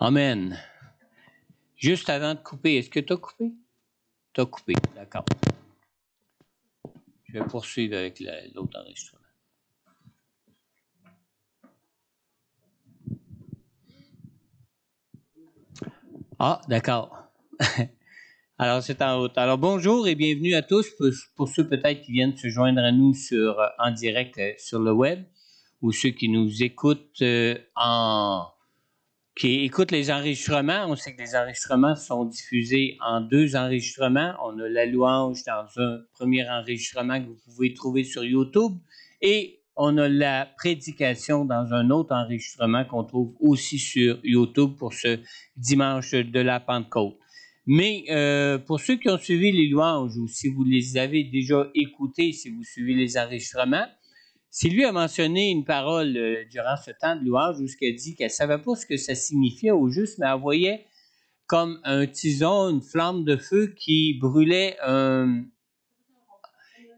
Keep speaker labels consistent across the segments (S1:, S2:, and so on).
S1: Amen. Juste avant de couper, est-ce que tu as coupé? Tu as coupé, d'accord. Je vais poursuivre avec l'autre enregistrement. Ah, d'accord. Alors, c'est en route. Alors, bonjour et bienvenue à tous, pour ceux peut-être qui viennent se joindre à nous en direct sur le web, ou ceux qui nous écoutent qui écoutent les enregistrements. On sait que les enregistrements sont diffusés en 2 enregistrements. On a la louange dans un premier enregistrement que vous pouvez trouver sur YouTube et on a la prédication dans un autre enregistrement qu'on trouve aussi sur YouTube pour ce dimanche de la Pentecôte. Mais pour ceux qui ont suivi les louanges ou si vous les avez déjà écoutées, si vous suivez les enregistrements, Sylvie a mentionné une parole durant ce temps de louange où elle dit qu'elle ne savait pas ce que ça signifiait au juste, mais elle voyait comme un tison, une flamme de feu qui brûlait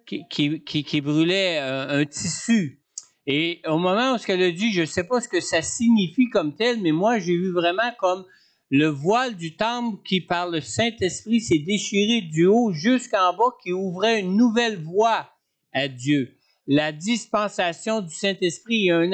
S1: qui brûlait un tissu. Et au moment où elle a dit, je ne sais pas ce que ça signifie comme tel, mais moi j'ai vu vraiment comme le voile du temple qui, par le Saint-Esprit, s'est déchiré du haut jusqu'en bas, qui ouvrait une nouvelle voie à Dieu. La dispensation du Saint-Esprit est un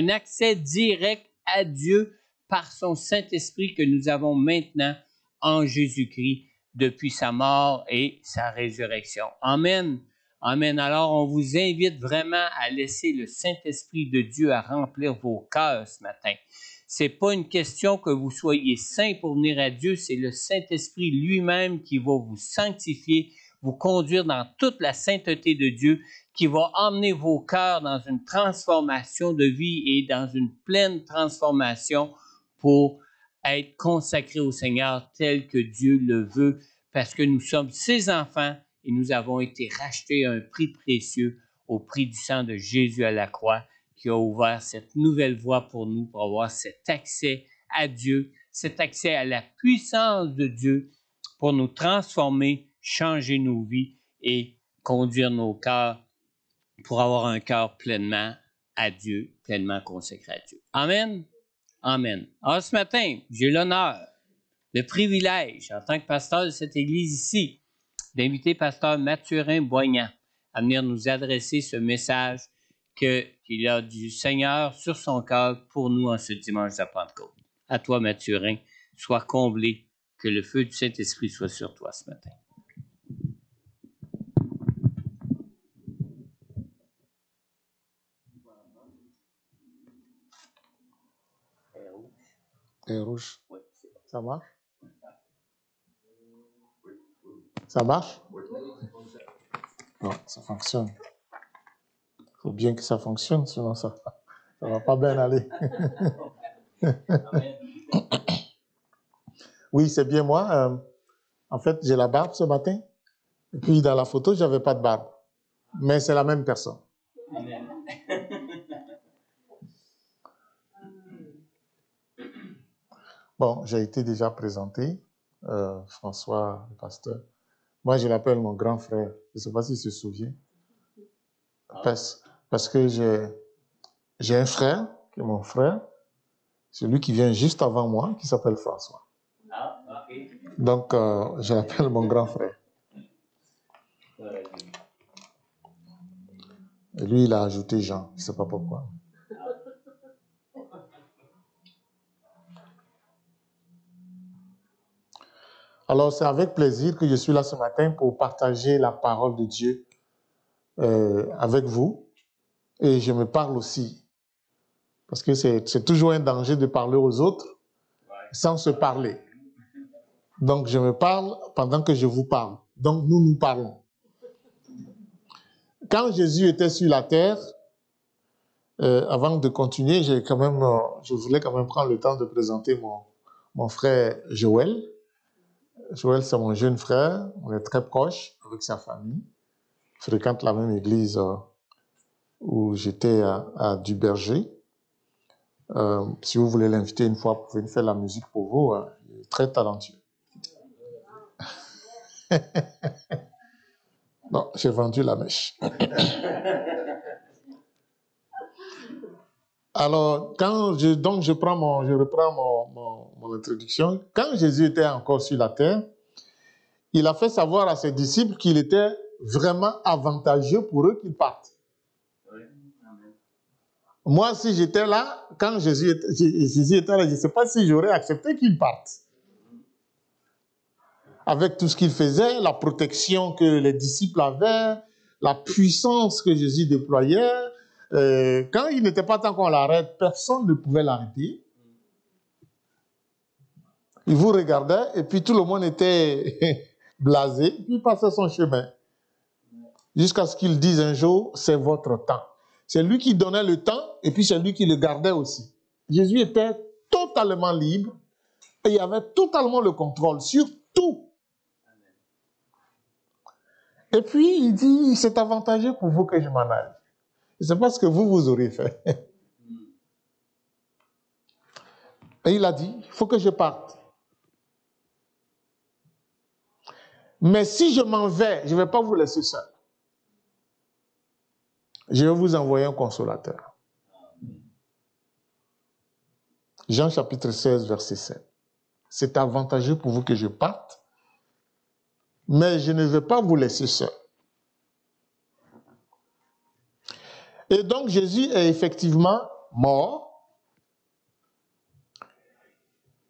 S1: accès direct à Dieu par son Saint-Esprit que nous avons maintenant en Jésus-Christ depuis sa mort et sa résurrection. Amen. Amen. Alors, on vous invite vraiment à laisser le Saint-Esprit de Dieu à remplir vos cœurs ce matin. C'est pas une question que vous soyez saints pour venir à Dieu, c'est le Saint-Esprit lui-même qui va vous sanctifier, vous conduire dans toute la sainteté de Dieu, qui va emmener vos cœurs dans une transformation de vie et dans une pleine transformation pour être consacrés au Seigneur tel que Dieu le veut, parce que nous sommes ses enfants et nous avons été rachetés à un prix précieux au prix du sang de Jésus à la croix, qui a ouvert cette nouvelle voie pour nous, pour avoir cet accès à Dieu, cet accès à la puissance de Dieu pour nous transformer, changer nos vies et conduire nos cœurs pour avoir un cœur pleinement à Dieu, pleinement consacré à Dieu. Amen. Amen. Alors ce matin, j'ai l'honneur, le privilège, en tant que pasteur de cette église ici, d'inviter pasteur Mathurin Boignant à venir nous adresser ce message qu'il a du Seigneur sur son cœur pour nous en ce dimanche de Pentecôte. À toi, Mathurin, sois comblé, que le feu du Saint-Esprit soit sur toi ce matin.
S2: Et rouge.
S1: Oui.
S2: Ça marche? Ça marche? Non, ça fonctionne. Il faut bien que ça fonctionne, sinon ça ne va pas bien aller. Oui, c'est bien moi. En fait, j'ai la barbe ce matin. Et puis, dans la photo, je n'avais pas de barbe. Mais c'est la même personne.
S1: Amen.
S2: Bon, j'ai été déjà présenté. François, le pasteur. Moi, je l'appelle mon grand frère. Je ne sais pas s'il se souvient. Parce que j'ai un frère, qui est mon frère, celui qui vient juste avant moi, qui s'appelle François.
S1: Ah, OK.
S2: Donc, je l'appelle mon grand frère. Et lui, il a ajouté Jean. Je ne sais pas pourquoi. Alors, c'est avec plaisir que je suis là ce matin pour partager la parole de Dieu avec vous. Et je me parle aussi. Parce que c'est toujours un danger de parler aux autres sans se parler. Donc, je me parle pendant que je vous parle. Donc, nous nous parlons. Quand Jésus était sur la terre, avant de continuer, je voulais quand même prendre le temps de présenter mon frère Joël. Joël, c'est mon jeune frère. On est très proches avec sa famille. Je fréquente la même église où j'étais à Duberger. Si vous voulez l'inviter une fois pour venir faire la musique pour vous, il est très talentueux. Non, j'ai vendu la mèche. Alors, donc je reprends mon introduction. Quand Jésus était encore sur la terre, il a fait savoir à ses disciples qu'il était vraiment avantageux pour eux qu'ils partent. Moi, si j'étais là, quand Jésus était là, je ne sais pas si j'aurais accepté qu'il parte. Avec tout ce qu'il faisait, la protection que les disciples avaient, la puissance que Jésus déployait, quand il n'était pas temps qu'on l'arrête, personne ne pouvait l'arrêter. Il vous regardait et puis tout le monde était blasé, puis il passait son chemin. Jusqu'à ce qu'il dise un jour, c'est votre temps. C'est lui qui donnait le temps et puis c'est lui qui le gardait aussi. Jésus était totalement libre et il avait totalement le contrôle sur tout. Et puis il dit, c'est avantageux pour vous que je m'en aille. Je ne sais pas ce que vous aurez fait. Et il a dit, il faut que je parte. Mais si je m'en vais, je ne vais pas vous laisser seul. Je vais vous envoyer un consolateur. Jean chapitre 16, verset 7. C'est avantageux pour vous que je parte, mais je ne vais pas vous laisser seul. Et donc Jésus est effectivement mort,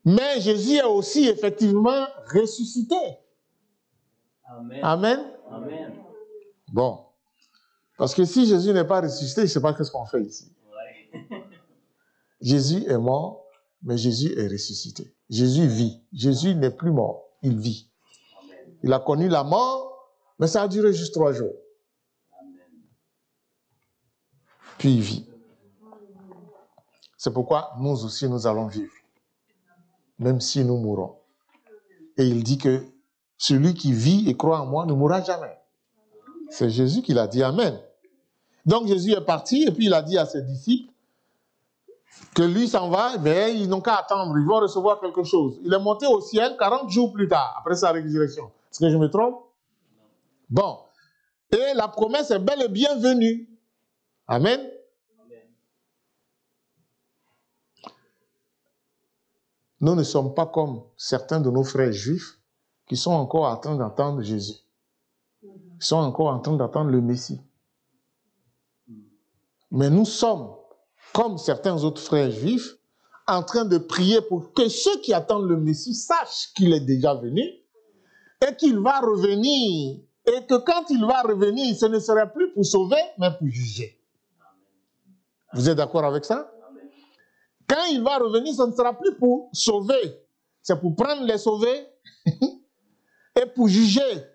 S2: mais Jésus est aussi effectivement ressuscité.
S1: Amen.
S2: Amen.
S1: Amen.
S2: Bon. Parce que si Jésus n'est pas ressuscité, je ne sais pas ce qu'on fait ici.
S1: Ouais.
S2: Jésus est mort, mais Jésus est ressuscité. Jésus vit. Jésus n'est plus mort, il vit.
S1: Amen.
S2: Il a connu la mort, mais ça a duré juste 3 jours.
S1: Amen.
S2: Puis il vit. C'est pourquoi nous aussi, nous allons vivre, même si nous mourrons. Et il dit que celui qui vit et croit en moi ne mourra jamais. C'est Jésus qui l'a dit. Amen. Donc Jésus est parti et puis il a dit à ses disciples que lui s'en va, mais ils n'ont qu'à attendre, ils vont recevoir quelque chose. Il est monté au ciel 40 jours plus tard, après sa résurrection. Est-ce que je me trompe? Bon. Et la promesse est bel et bien venue. Amen.
S1: Amen.
S2: Nous ne sommes pas comme certains de nos frères juifs qui sont encore en train d'attendre Jésus. Ils sont encore en train d'attendre le Messie. Mais nous sommes, comme certains autres frères juifs, en train de prier pour que ceux qui attendent le Messie sachent qu'il est déjà venu et qu'il va revenir. Et que quand il va revenir, ce ne sera plus pour sauver, mais pour juger. Vous êtes d'accord avec ça? Quand il va revenir, ce ne sera plus pour sauver. C'est pour prendre les sauvés et pour juger.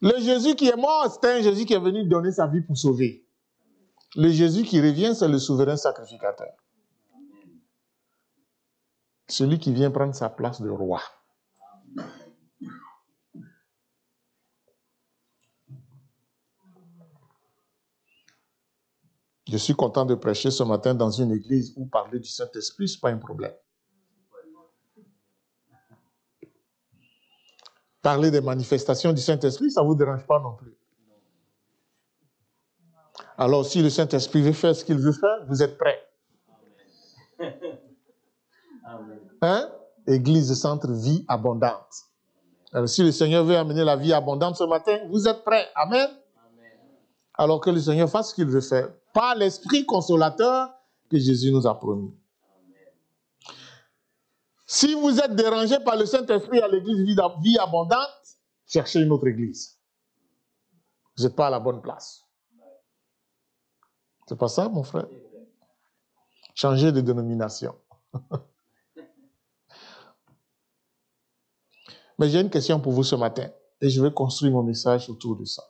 S2: Le Jésus qui est mort, c'est un Jésus qui est venu donner sa vie pour sauver. Le Jésus qui revient, c'est le souverain sacrificateur. Celui qui vient prendre sa place de roi. Je suis content de prêcher ce matin dans une église où parler du Saint-Esprit, ce n'est pas un problème. Parler des manifestations du Saint-Esprit, ça ne vous dérange pas non plus. Alors, si le Saint-Esprit veut faire ce qu'il veut faire, vous êtes prêts. Hein? Église Centre Vie Abondante. Alors, si le Seigneur veut amener la vie abondante ce matin, vous êtes prêts. Amen. Alors que le Seigneur fasse ce qu'il veut faire. Par l'Esprit consolateur que Jésus nous a promis. Si vous êtes dérangé par le Saint-Esprit à l'église Vie Abondante, cherchez une autre église. Vous n'êtes pas à la bonne place. C'est pas ça, mon frère? Changez de dénomination. Mais j'ai une question pour vous ce matin et je vais construire mon message autour de ça.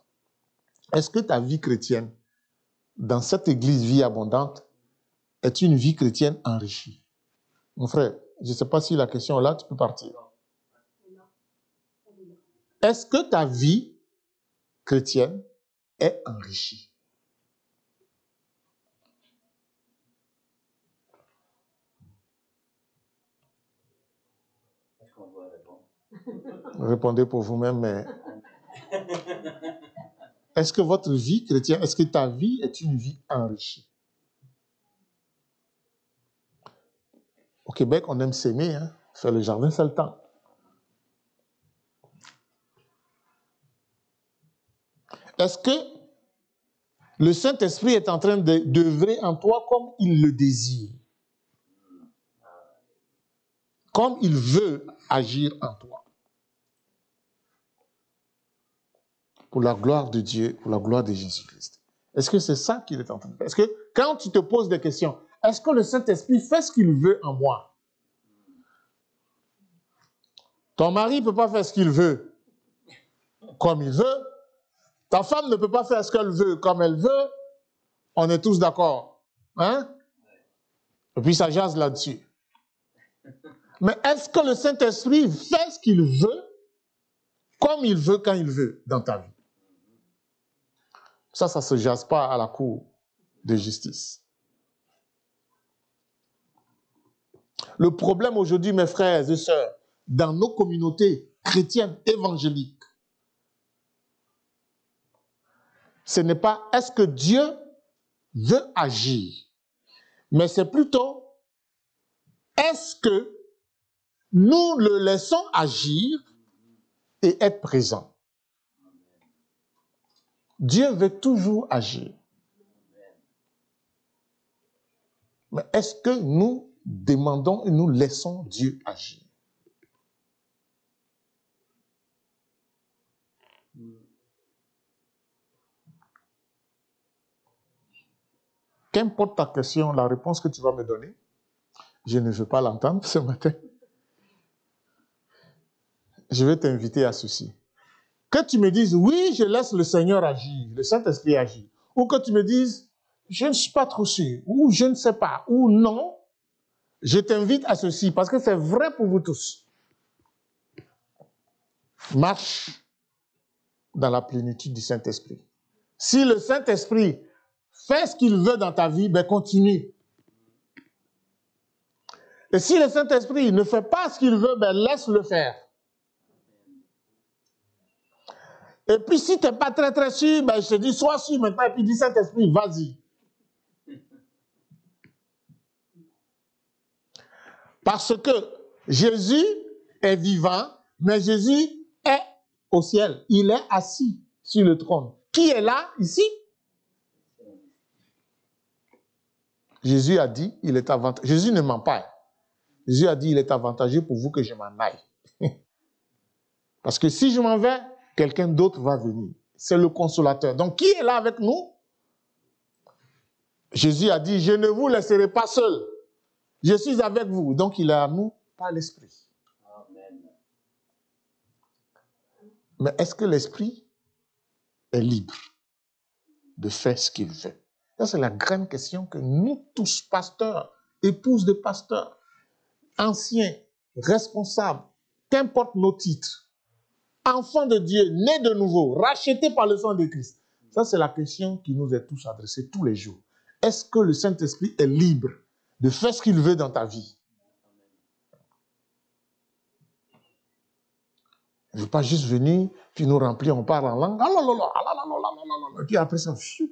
S2: Est-ce que ta vie chrétienne, dans cette église Vie Abondante, est une vie chrétienne enrichie? Mon frère, je ne sais pas si la question est là, tu peux partir. Est-ce que ta vie chrétienne est enrichie?
S1: Est-ce qu'on doit répondre?
S2: Répondez pour vous-même, mais... Est-ce que votre vie chrétienne, est-ce que ta vie est une vie enrichie? Au Québec, on aime s'aimer, hein? Faire le jardin, c'est le temps. Est-ce que le Saint-Esprit est en train d'œuvrer en toi comme il le désire? Comme il veut agir en toi? Pour la gloire de Dieu, pour la gloire de Jésus-Christ. Est-ce que c'est ça qu'il est en train de faire? Est-ce que quand tu te poses des questions, est-ce que le Saint-Esprit fait ce qu'il veut en moi? Ton mari ne peut pas faire ce qu'il veut comme il veut. Ta femme ne peut pas faire ce qu'elle veut comme elle veut. On est tous d'accord. Hein? Et puis ça jase là-dessus. Mais est-ce que le Saint-Esprit fait ce qu'il veut comme il veut quand il veut dans ta vie? Ça ne se jase pas à la cour de justice. Le problème aujourd'hui, mes frères et sœurs, dans nos communautés chrétiennes évangéliques, ce n'est pas est-ce que Dieu veut agir, mais c'est plutôt est-ce que nous le laissons agir et être présent. Dieu veut toujours agir. Mais est-ce que nous demandons et nous laissons Dieu agir? Qu'importe ta question, la réponse que tu vas me donner, je ne veux pas l'entendre ce matin. Je vais t'inviter à ceci. Que tu me dises, oui, je laisse le Seigneur agir, le Saint-Esprit agir. Ou que tu me dises, je ne suis pas trop sûr, ou je ne sais pas, ou non, je t'invite à ceci, parce que c'est vrai pour vous tous. Marche dans la plénitude du Saint-Esprit. Si le Saint-Esprit fait ce qu'il veut dans ta vie, ben continue. Et si le Saint-Esprit ne fait pas ce qu'il veut, ben laisse-le faire. Et puis si tu n'es pas très très sûr, ben je te dis, sois sûr maintenant, et puis dis Saint-Esprit, vas-y. Parce que Jésus est vivant, mais Jésus est au ciel. Il est assis sur le trône. Qui est là, ici? Jésus a dit, il est avantageux. Jésus ne ment pas. Jésus a dit, il est avantageux pour vous que je m'en aille. Parce que si je m'en vais, quelqu'un d'autre va venir. C'est le consolateur. Donc, qui est là avec nous? Jésus a dit, je ne vous laisserai pas seul. Je suis avec vous. Donc, il est à nous par l'Esprit. Amen. Mais est-ce que l'Esprit est libre de faire ce qu'il veut? Ça, c'est la grande question que nous tous, pasteurs, épouses de pasteurs, anciens, responsables, qu'importe nos titres, enfants de Dieu, nés de nouveau, rachetés par le sang de Christ. Ça, c'est la question qui nous est tous adressée tous les jours. Est-ce que le Saint-Esprit est libre de faire ce qu'il veut dans ta vie? Il ne veut pas juste venir, puis nous remplir, on parle en langue, et puis après ça, pfiou.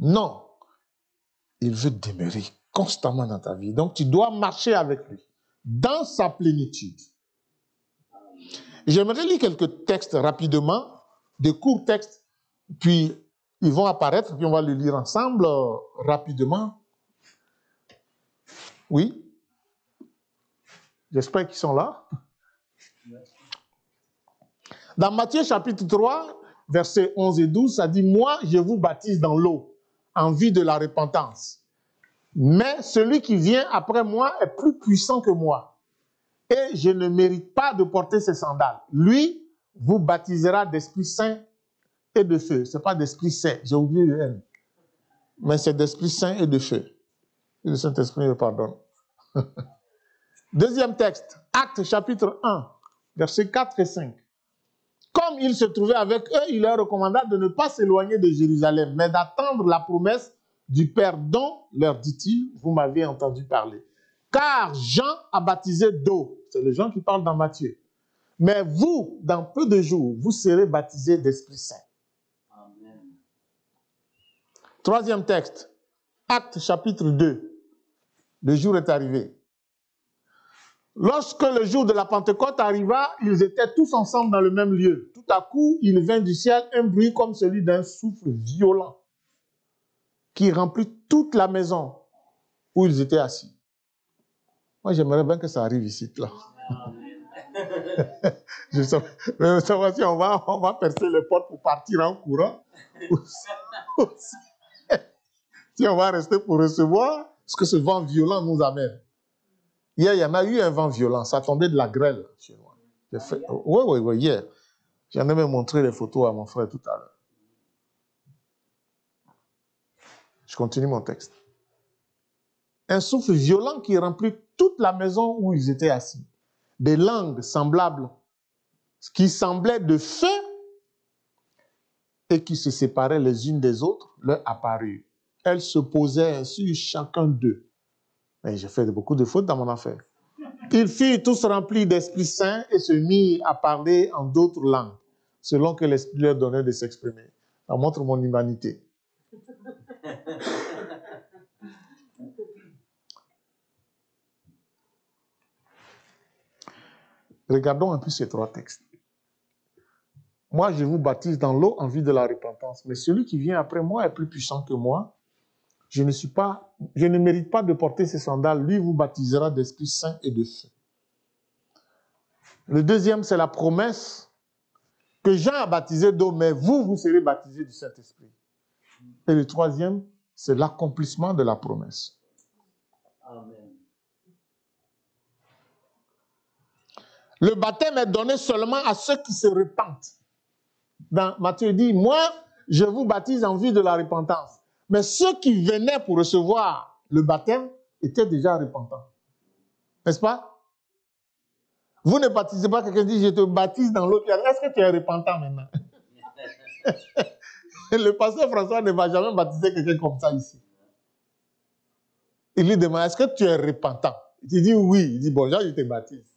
S2: Non. Il veut demeurer constamment dans ta vie. Donc, tu dois marcher avec lui, dans sa plénitude. J'aimerais lire quelques textes rapidement, de courts textes, puis ils vont apparaître, puis on va les lire ensemble rapidement. Oui? J'espère qu'ils sont là. Dans Matthieu chapitre 3, versets 11 et 12, ça dit « Moi, je vous baptise dans l'eau, en vue de la repentance. Mais celui qui vient après moi est plus puissant que moi. Et je ne mérite pas de porter ses sandales. Lui vous baptisera d'Esprit Saint et de feu. Ce n'est pas d'Esprit Saint, j'ai oublié le N. Mais c'est d'Esprit Saint et de feu. Et le Saint-Esprit me pardonne. Deuxième texte, Actes chapitre 1, versets 4 et 5. Comme il se trouvait avec eux, il leur recommanda de ne pas s'éloigner de Jérusalem, mais d'attendre la promesse du Père dont, leur dit-il, vous m'avez entendu parler. Car Jean a baptisé d'eau. C'est le Jean qui parle dans Matthieu. Mais vous, dans peu de jours, vous serez baptisés d'Esprit Saint. Amen. Troisième texte, Actes chapitre 2. Le jour est arrivé. Lorsque le jour de la Pentecôte arriva, ils étaient tous ensemble dans le même lieu. Tout à coup, il vint du ciel un bruit comme celui d'un souffle violent qui remplit toute la maison où ils étaient assis. Moi, j'aimerais bien que ça arrive ici, là. Je veux savoir si on va percer les portes pour partir en courant. Si on va rester pour recevoir ce que ce vent violent nous amène. Hier, il y en a eu un vent violent. Ça tombait de la grêle chez moi. Oui, hier. J'en ai même montré les photos à mon frère tout à l'heure. Je continue mon texte. Un souffle violent qui remplit toute la maison où ils étaient assis. Des langues semblables, qui semblaient de feu et qui se séparaient les unes des autres, leur apparurent. Elles se posaient sur chacun d'eux. Mais j'ai fait beaucoup de fautes dans mon affaire. Ils furent tous remplis d'Esprit Saint et se mirent à parler en d'autres langues, selon que l'Esprit leur donnait de s'exprimer. Ça montre mon humanité. Regardons un peu ces trois textes. Moi, je vous baptise dans l'eau en vue de la repentance, mais celui qui vient après moi est plus puissant que moi. Je ne mérite pas de porter ses sandales. Lui vous baptisera d'Esprit Saint et de feu. Le deuxième, c'est la promesse que Jean a baptisé d'eau, mais vous serez baptisés du Saint-Esprit. Et le troisième, c'est l'accomplissement de la promesse. Amen. Le baptême est donné seulement à ceux qui se repentent. Dans Matthieu dit, moi, je vous baptise en vue de la repentance. Mais ceux qui venaient pour recevoir le baptême étaient déjà repentants. N'est-ce pas? Vous ne baptisez pas quelqu'un qui dit, je te baptise dans l'eau. Est-ce que tu es repentant maintenant? Le pasteur François ne va jamais baptiser quelqu'un comme ça ici. Il lui demande, est-ce que tu es repentant? Il dit oui. Il dit, bon, je te baptise.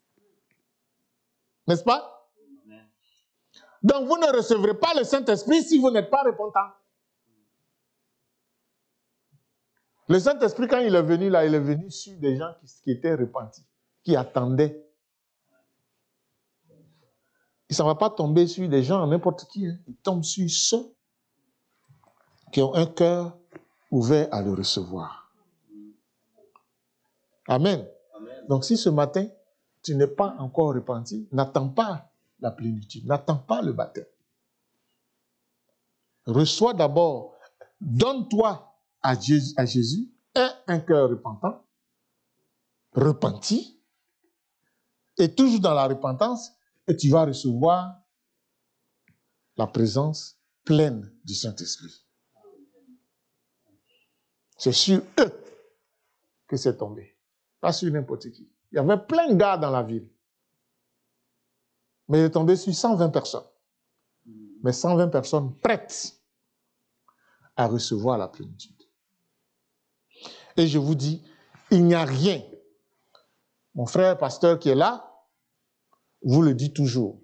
S2: N'est-ce pas? Donc, vous ne recevrez pas le Saint-Esprit si vous n'êtes pas repentant. Le Saint-Esprit, quand il est venu là, il est venu sur des gens qui étaient repentis, qui attendaient. Il ne va pas tomber sur des gens, n'importe qui. Hein. Il tombe sur ceux qui ont un cœur ouvert à le recevoir. Amen. Amen. Donc, si ce matin, tu n'es pas encore repenti, n'attends pas la plénitude, n'attends pas le baptême. Reçois d'abord, donne-toi à Jésus, aie un cœur repentant, repenti, et toujours dans la repentance, et tu vas recevoir la présence pleine du Saint-Esprit. C'est sur eux que c'est tombé, pas sur n'importe qui. Il y avait plein de gars dans la ville, mais il est tombé sur 120 personnes. Mais 120 personnes prêtes à recevoir la plénitude. Et je vous dis, il n'y a rien. Mon frère pasteur qui est là, vous le dit toujours.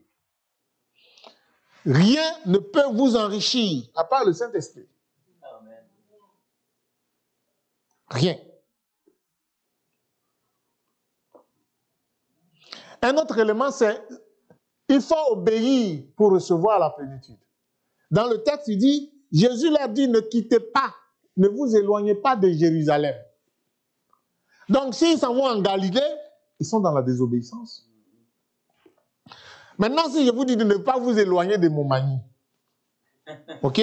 S2: Rien ne peut vous enrichir, à part le Saint-Esprit. Amen. Rien. Un autre élément, c'est il faut obéir pour recevoir la plénitude. Dans le texte, il dit, Jésus leur dit, ne quittez pas, ne vous éloignez pas de Jérusalem. Donc, s'ils s'en vont en Galilée, ils sont dans la désobéissance. Maintenant, si je vous dis de ne pas vous éloigner de Montmagny, ok?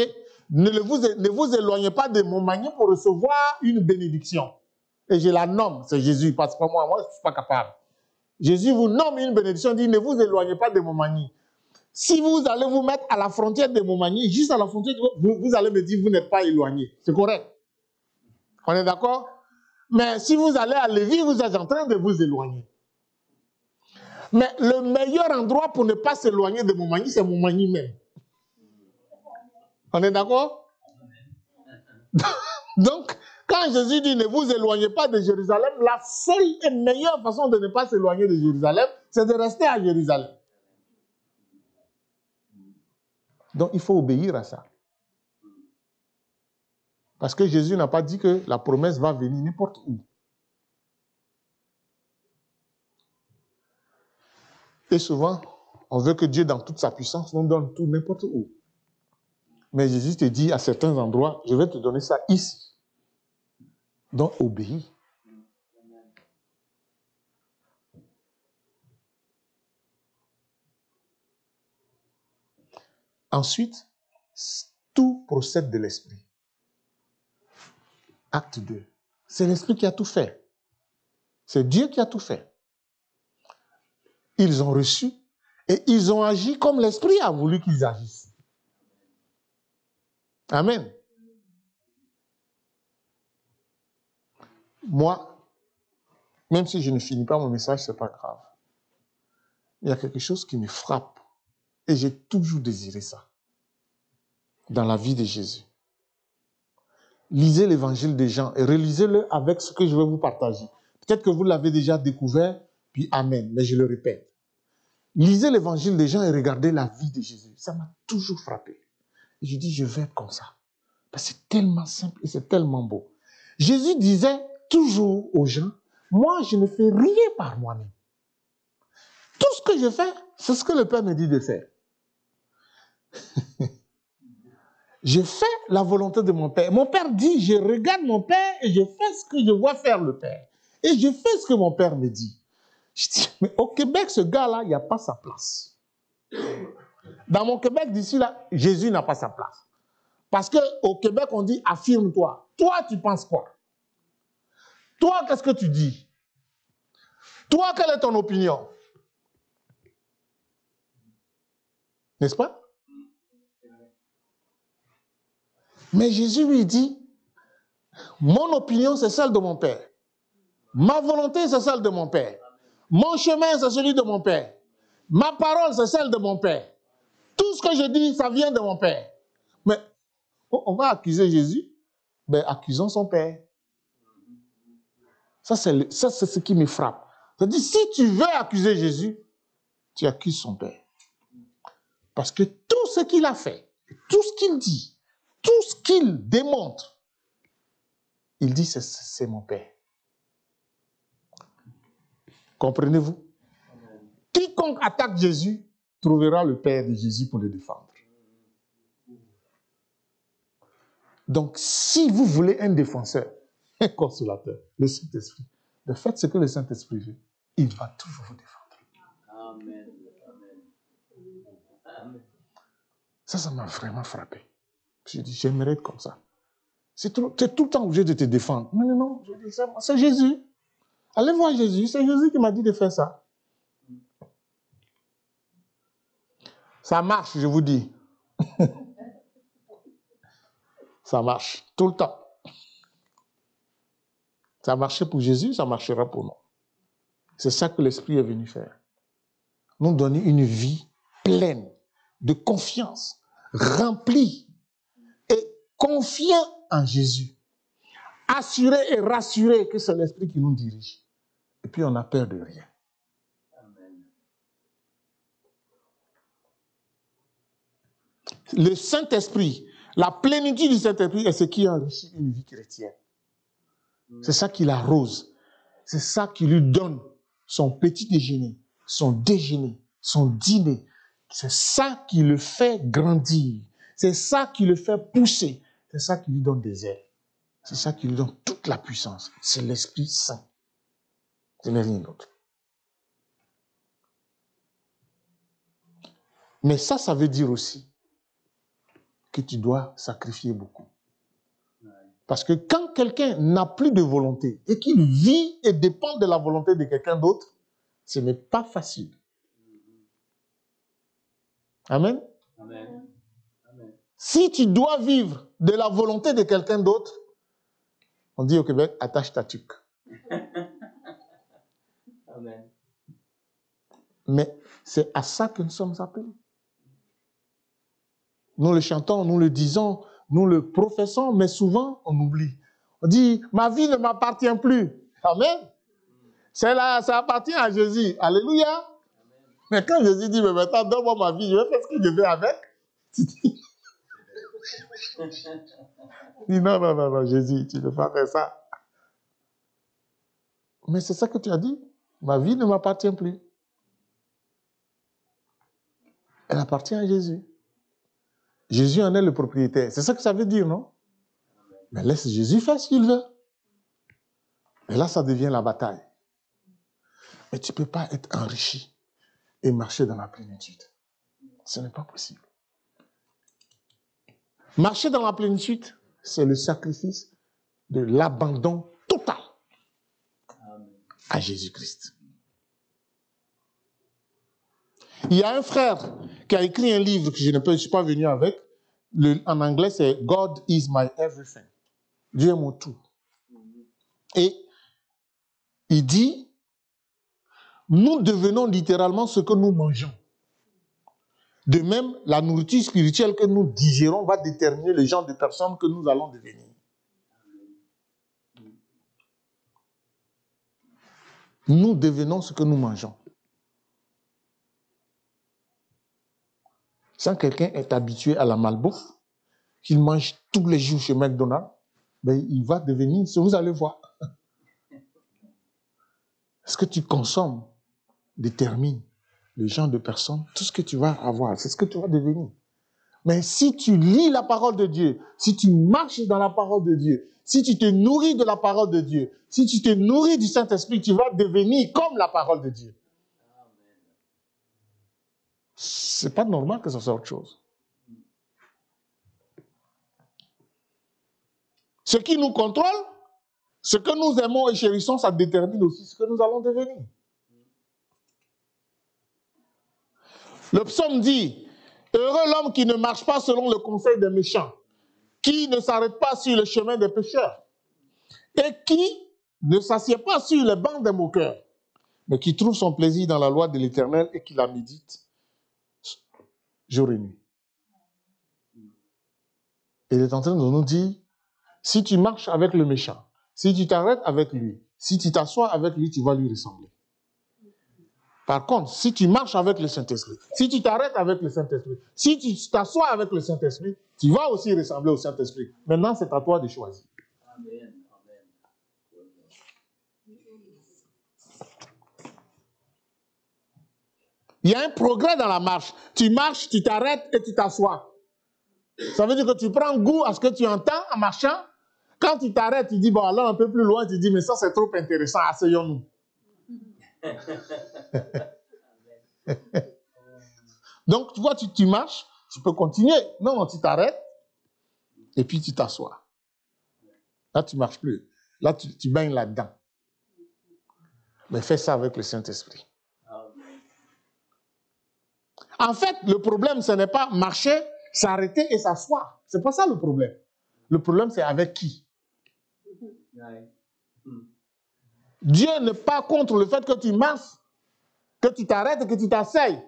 S2: Ne vous éloignez pas de Montmagny pour recevoir une bénédiction. Et je la nomme, c'est Jésus, parce que moi, je ne suis pas capable. Jésus vous nomme une bénédiction, dit ne vous éloignez pas de Montmagny. Si vous allez vous mettre à la frontière de Montmagny, juste à la frontière, vous allez me dire vous n'êtes pas éloigné. C'est correct. On est d'accord? Mais si vous allez à Lévis, vous êtes en train de vous éloigner. Mais le meilleur endroit pour ne pas s'éloigner de Montmagny, c'est Montmagny même. On est d'accord? Donc, quand Jésus dit ne vous éloignez pas de Jérusalem, la seule et meilleure façon de ne pas s'éloigner de Jérusalem, c'est de rester à Jérusalem. Donc, il faut obéir à ça. Parce que Jésus n'a pas dit que la promesse va venir n'importe où. Et souvent, on veut que Dieu, dans toute sa puissance, nous donne tout n'importe où. Mais Jésus te dit à certains endroits, je vais te donner ça ici. Donc, obéis. Ensuite, tout procède de l'Esprit. Acte 2. C'est l'Esprit qui a tout fait. C'est Dieu qui a tout fait. Ils ont reçu et ils ont agi comme l'Esprit a voulu qu'ils agissent. Amen. Moi, même si je ne finis pas mon message, ce n'est pas grave. Il y a quelque chose qui me frappe et j'ai toujours désiré ça dans la vie de Jésus. Lisez l'évangile des Jean et relisez-le avec ce que je vais vous partager. Peut-être que vous l'avez déjà découvert, puis amen, mais je le répète. Lisez l'évangile des Jean et regardez la vie de Jésus. Ça m'a toujours frappé. Et je dis, je vais être comme ça. Parce que c'est tellement simple et c'est tellement beau. Jésus disait toujours aux gens, moi, je ne fais rien par moi-même. Tout ce que je fais, c'est ce que le Père me dit de faire. Je fais la volonté de mon Père. Mon Père dit, je regarde mon Père et je fais ce que je vois faire le Père. Et je fais ce que mon Père me dit. Je dis, mais au Québec, ce gars-là, il n'y a pas sa place. Dans mon Québec d'ici, là, Jésus n'a pas sa place. Parce qu'au Québec, on dit, affirme-toi. Toi, tu penses quoi? Toi, qu'est-ce que tu dis? Toi, quelle est ton opinion? N'est-ce pas? Mais Jésus lui dit, mon opinion, c'est celle de mon Père. Ma volonté, c'est celle de mon Père. Mon chemin, c'est celui de mon Père. Ma parole, c'est celle de mon Père. Tout ce que je dis, ça vient de mon Père. Mais on va accuser Jésus, ben accusons son Père. Ça, c'est ce qui me frappe. C'est-à-dire, si tu veux accuser Jésus, tu accuses son Père. Parce que tout ce qu'il a fait, tout ce qu'il dit, tout ce qu'il démontre, il dit, c'est mon Père. Comprenez-vous? Quiconque attaque Jésus trouvera le Père de Jésus pour le défendre. Donc, si vous voulez un défenseur, un consolateur, le Saint-Esprit, faites ce que le Saint-Esprit veut. Il va toujours vous défendre. Amen. Amen. Ça m'a vraiment frappé. J'ai dit, j'aimerais être comme ça. Tu es tout le temps obligé de te défendre. Non, c'est Jésus. Allez voir Jésus, c'est Jésus qui m'a dit de faire ça. Ça marche, je vous dis. Ça marche tout le temps. Ça a marché pour Jésus, ça marchera pour nous. C'est ça que l'Esprit est venu faire. Nous donner une vie pleine de confiance, remplie et confiant en Jésus. Assuré et rassuré que c'est l'Esprit qui nous dirige. Et puis on n'a peur de rien. Amen. Le Saint-Esprit, la plénitude du Saint-Esprit est ce qui enrichit une vie chrétienne. C'est ça qui l'arrose. C'est ça qui lui donne son petit déjeuner, son déjeuner, son dîner. C'est ça qui le fait grandir. C'est ça qui le fait pousser. C'est ça qui lui donne des ailes. C'est ça qui lui donne toute la puissance. C'est l'Esprit Saint. Ce n'est rien d'autre. Mais ça veut dire aussi que tu dois sacrifier beaucoup. Parce que quand quelqu'un n'a plus de volonté et qu'il vit et dépend de la volonté de quelqu'un d'autre, ce n'est pas facile. Amen. Amen. Amen. Si tu dois vivre de la volonté de quelqu'un d'autre, on dit au Québec, attache ta tuque. Amen. Mais c'est à ça que nous sommes appelés. Nous le chantons, nous le disons, nous le professons, mais souvent on oublie. On dit, ma vie ne m'appartient plus. Amen. Ça appartient à Jésus. Alléluia. Amen. Mais quand Jésus dit, mais maintenant, donne-moi ma vie, je vais faire ce que je veux avec. Tu dis, non, Jésus, tu ne peux pas faire ça. Mais c'est ça que tu as dit. Ma vie ne m'appartient plus. Elle appartient à Jésus. Jésus en est le propriétaire. C'est ça que ça veut dire, non? Mais laisse Jésus faire ce qu'il veut. Et là, ça devient la bataille. Mais tu ne peux pas être enrichi et marcher dans la plénitude. Ce n'est pas possible. Marcher dans la plénitude, c'est le sacrifice de l'abandon total à Jésus-Christ. Il y a un frère qui a écrit un livre que je ne suis pas venu avec. En anglais, c'est God is my everything. Dieu est mon tout. Et il dit, nous devenons littéralement ce que nous mangeons. De même, la nourriture spirituelle que nous digérons va déterminer le genre de personnes que nous allons devenir. Nous devenons ce que nous mangeons. Si quelqu'un est habitué à la malbouffe, qu'il mange tous les jours chez McDonald's, ben, il va devenir ce que vous allez voir. Ce que tu consommes détermine le genre de personne, tout ce que tu vas avoir, c'est ce que tu vas devenir. Mais si tu lis la parole de Dieu, si tu marches dans la parole de Dieu, si tu te nourris de la parole de Dieu, si tu te nourris du Saint-Esprit, tu vas devenir comme la parole de Dieu. C'est pas normal que ça soit autre chose. Ce qui nous contrôle, ce que nous aimons et chérissons, ça détermine aussi ce que nous allons devenir. Le psaume dit, heureux l'homme qui ne marche pas selon le conseil des méchants, qui ne s'arrête pas sur le chemin des pécheurs, et qui ne s'assied pas sur les bancs des moqueurs, mais qui trouve son plaisir dans la loi de l'Éternel et qui la médite jour et nuit. Il est en train de nous dire, si tu marches avec le méchant, si tu t'arrêtes avec lui, si tu t'assois avec lui, tu vas lui ressembler. Par contre, si tu marches avec le Saint-Esprit, si tu t'arrêtes avec le Saint-Esprit, si tu t'assois avec le Saint-Esprit, tu vas aussi ressembler au Saint-Esprit. Maintenant, c'est à toi de choisir. Amen. Il y a un progrès dans la marche. Tu marches, tu t'arrêtes et tu t'assois. Ça veut dire que tu prends goût à ce que tu entends en marchant. Quand tu t'arrêtes, tu dis, bon, alors un peu plus loin, tu dis, mais ça c'est trop intéressant, asseyons-nous. Donc, tu vois, tu marches, tu peux continuer. Non, tu t'arrêtes et puis tu t'assois. Là, tu ne marches plus. Là, tu baignes là-dedans. Mais fais ça avec le Saint-Esprit. En fait, le problème, ce n'est pas marcher, s'arrêter et s'asseoir. Ce n'est pas ça le problème. Le problème, c'est avec qui. Dieu n'est pas contre le fait que tu marches, que tu t'arrêtes et que tu t'asseyes.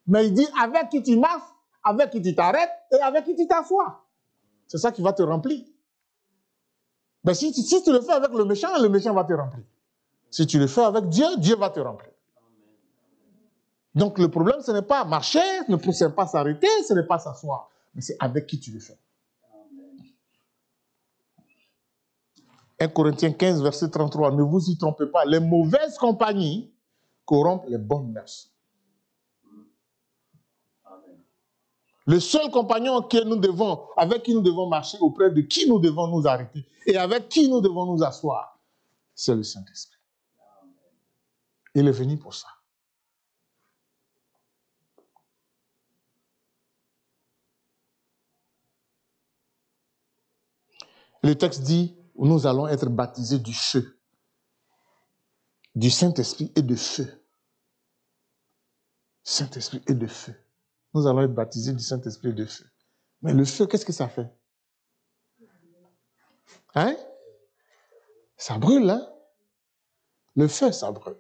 S2: Mais il dit avec qui tu marches, avec qui tu t'arrêtes et avec qui tu t'assois. C'est ça qui va te remplir. Mais si tu le fais avec le méchant va te remplir. Si tu le fais avec Dieu, Dieu va te remplir. Donc le problème, ce n'est pas marcher, ce n'est pas s'arrêter, ce n'est pas s'asseoir. Mais c'est avec qui tu le fais. 1 Corinthiens 15, verset 33. Ne vous y trompez pas. Les mauvaises compagnies corrompent les bonnes mœurs. Le seul compagnon avec qui nous devons marcher, auprès de qui nous devons nous arrêter et avec qui nous devons nous asseoir, c'est le Saint-Esprit. Il est venu pour ça. Le texte dit, nous allons être baptisés du feu, du Saint-Esprit et de feu. Saint-Esprit et de feu. Nous allons être baptisés du Saint-Esprit et de feu. Mais le feu, qu'est-ce que ça fait? Hein? Ça brûle, hein? Le feu, ça brûle.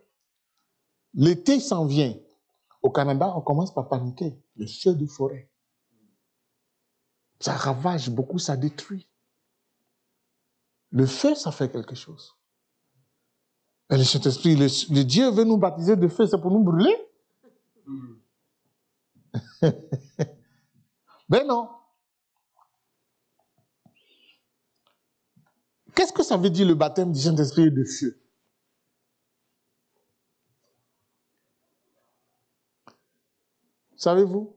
S2: L'été s'en vient. Au Canada, on commence par paniquer. Le feu de forêt. Ça ravage beaucoup, ça détruit. Le feu, ça fait quelque chose. Et le Saint-Esprit, le Dieu veut nous baptiser de feu, c'est pour nous brûler? Ben non. Qu'est-ce que ça veut dire le baptême du Saint-Esprit et de feu? Savez-vous?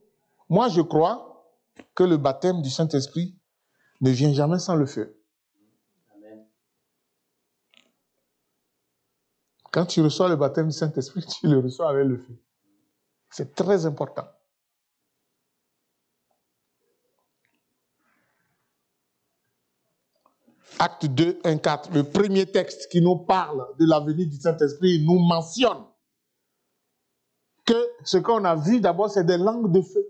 S2: Moi, je crois que le baptême du Saint-Esprit ne vient jamais sans le feu.
S1: Amen.
S2: Quand tu reçois le baptême du Saint-Esprit, tu le reçois avec le feu. C'est très important. Acte 2, 1, 4, le premier texte qui nous parle de la venue du Saint-Esprit, nous mentionne que ce qu'on a vu d'abord, c'est des langues de feu.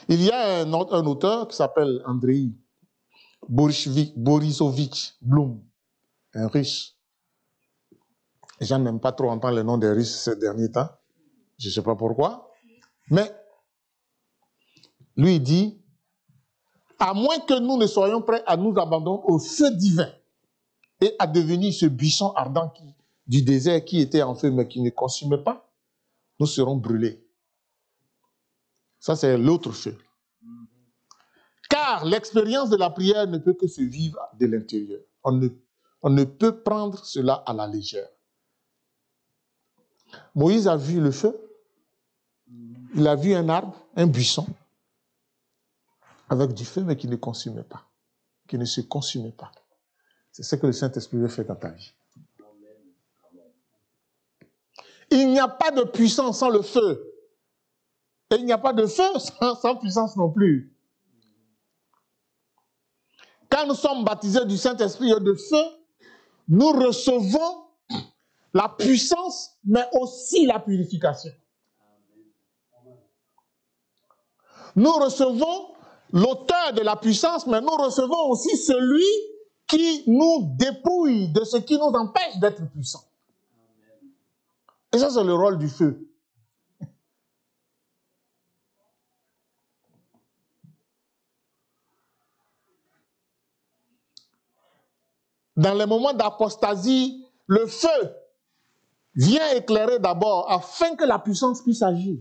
S2: Il y a un auteur qui s'appelle Andrei Borisovich Blum, un Russe. Les gens n'aiment pas trop entendre le nom des Russes ces derniers temps. Je ne sais pas pourquoi. Mais lui, il dit, à moins que nous ne soyons prêts à nous abandonner au feu divin et à devenir ce buisson ardent du désert qui était en feu mais qui ne consumait pas, nous serons brûlés. Ça, c'est l'autre feu. Car l'expérience de la prière ne peut que se vivre de l'intérieur. On ne peut prendre cela à la légère. Moïse a vu le feu. Il a vu un arbre, un buisson, avec du feu, mais qui ne consumait pas. Qui ne se consumait pas. C'est ce que le Saint-Esprit veut faire dans ta vie. Il n'y a pas de puissance sans le feu. Et il n'y a pas de feu sans puissance non plus. Quand nous sommes baptisés du Saint-Esprit et de feu, nous recevons la puissance, mais aussi la purification. Nous recevons l'auteur de la puissance, mais nous recevons aussi celui qui nous dépouille de ce qui nous empêche d'être puissants. Et ça, c'est le rôle du feu. Dans les moments d'apostasie, le feu vient éclairer d'abord afin que la puissance puisse agir.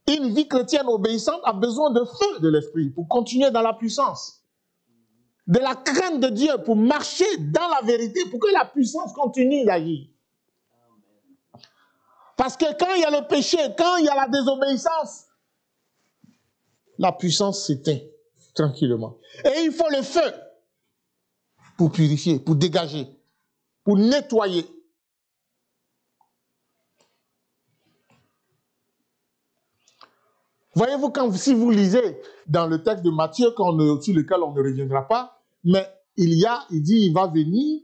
S2: Une vie chrétienne obéissante a besoin de feu de l'esprit pour continuer dans la puissance. De la crainte de Dieu pour marcher dans la vérité, pour que la puissance continue d'agir. Parce que quand il y a le péché, quand il y a la désobéissance, la puissance s'éteint tranquillement. Et il faut le feu pour purifier, pour dégager, pour nettoyer. Voyez-vous, si vous lisez dans le texte de Matthieu, sur lequel on ne reviendra pas, mais il dit, il va venir,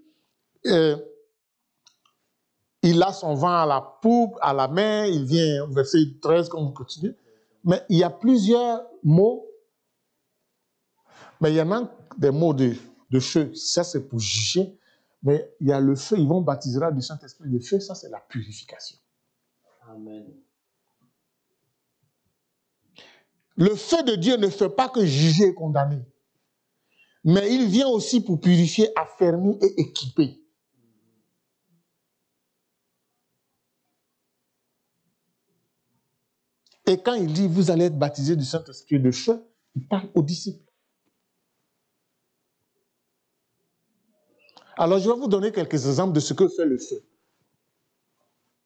S2: il a son vent à la poupe, à la main, il vient, verset 13, comme vous continuez. Mais il y a plusieurs mots, mais il y en a des mots de feu, ça c'est pour juger, mais il y a le feu, ils vont baptiser du Saint-Esprit de feu, ça c'est la purification.
S1: Amen.
S2: Le feu de Dieu ne fait pas que juger et condamner, mais il vient aussi pour purifier, affermir et équiper. Et quand il dit, vous allez être baptisés du Saint-Esprit de feu, il parle aux disciples. Alors, je vais vous donner quelques exemples de ce que fait le feu.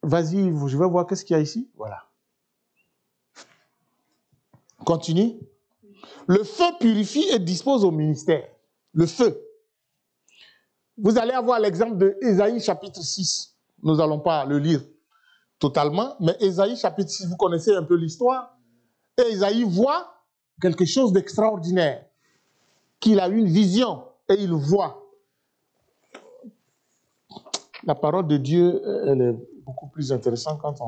S2: Vas-y, je vais voir qu'est-ce qu'il y a ici. Voilà. Continue. Le feu purifie et dispose au ministère. Le feu. Vous allez avoir l'exemple de Ésaïe chapitre 6. Nous n'allons pas le lire totalement, mais Ésaïe chapitre 6, vous connaissez un peu l'histoire. Et Ésaïe voit quelque chose d'extraordinaire. Qu'il a une vision et il voit. La parole de Dieu, elle est beaucoup plus intéressante quand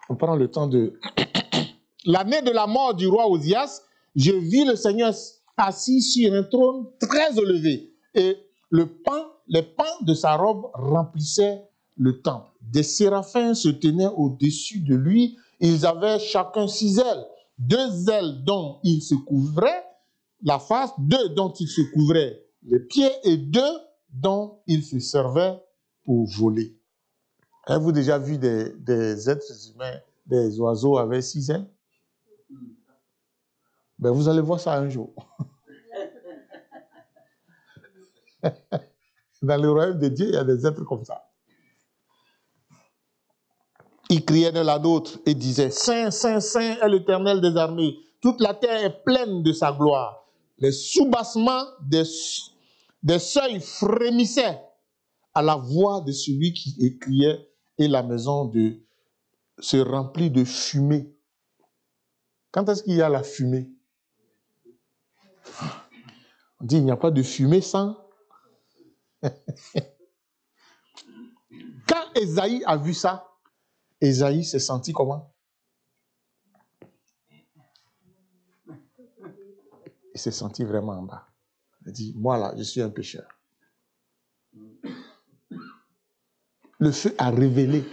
S2: on prend le temps de... L'année de la mort du roi Osias, je vis le Seigneur assis sur un trône très élevé. Et les pans de sa robe remplissaient le temple. Des séraphins se tenaient au-dessus de lui. Ils avaient chacun 6 ailes. 2 ailes dont ils se couvraient la face, 2 dont ils se couvraient les pieds et 2 dont ils se servaient pour voler. Avez-vous déjà vu des êtres humains, des oiseaux avec 6 ailes? Ben, vous allez voir ça un jour. Dans le royaume de Dieu, il y a des êtres comme ça. Ils criaient de l'un à l'autre et disaient, Saint, Saint, Saint est l'Éternel des armées. Toute la terre est pleine de sa gloire. Les soubassements des seuils frémissaient à la voix de celui qui criait et la maison se remplit de fumée. Quand est-ce qu'il y a la fumée? On dit il n'y a pas de fumée sans. Quand Ésaïe a vu ça, Ésaïe s'est senti comment? Il s'est senti vraiment en bas. Il a dit, moi là, je suis un pécheur. Le feu a révélé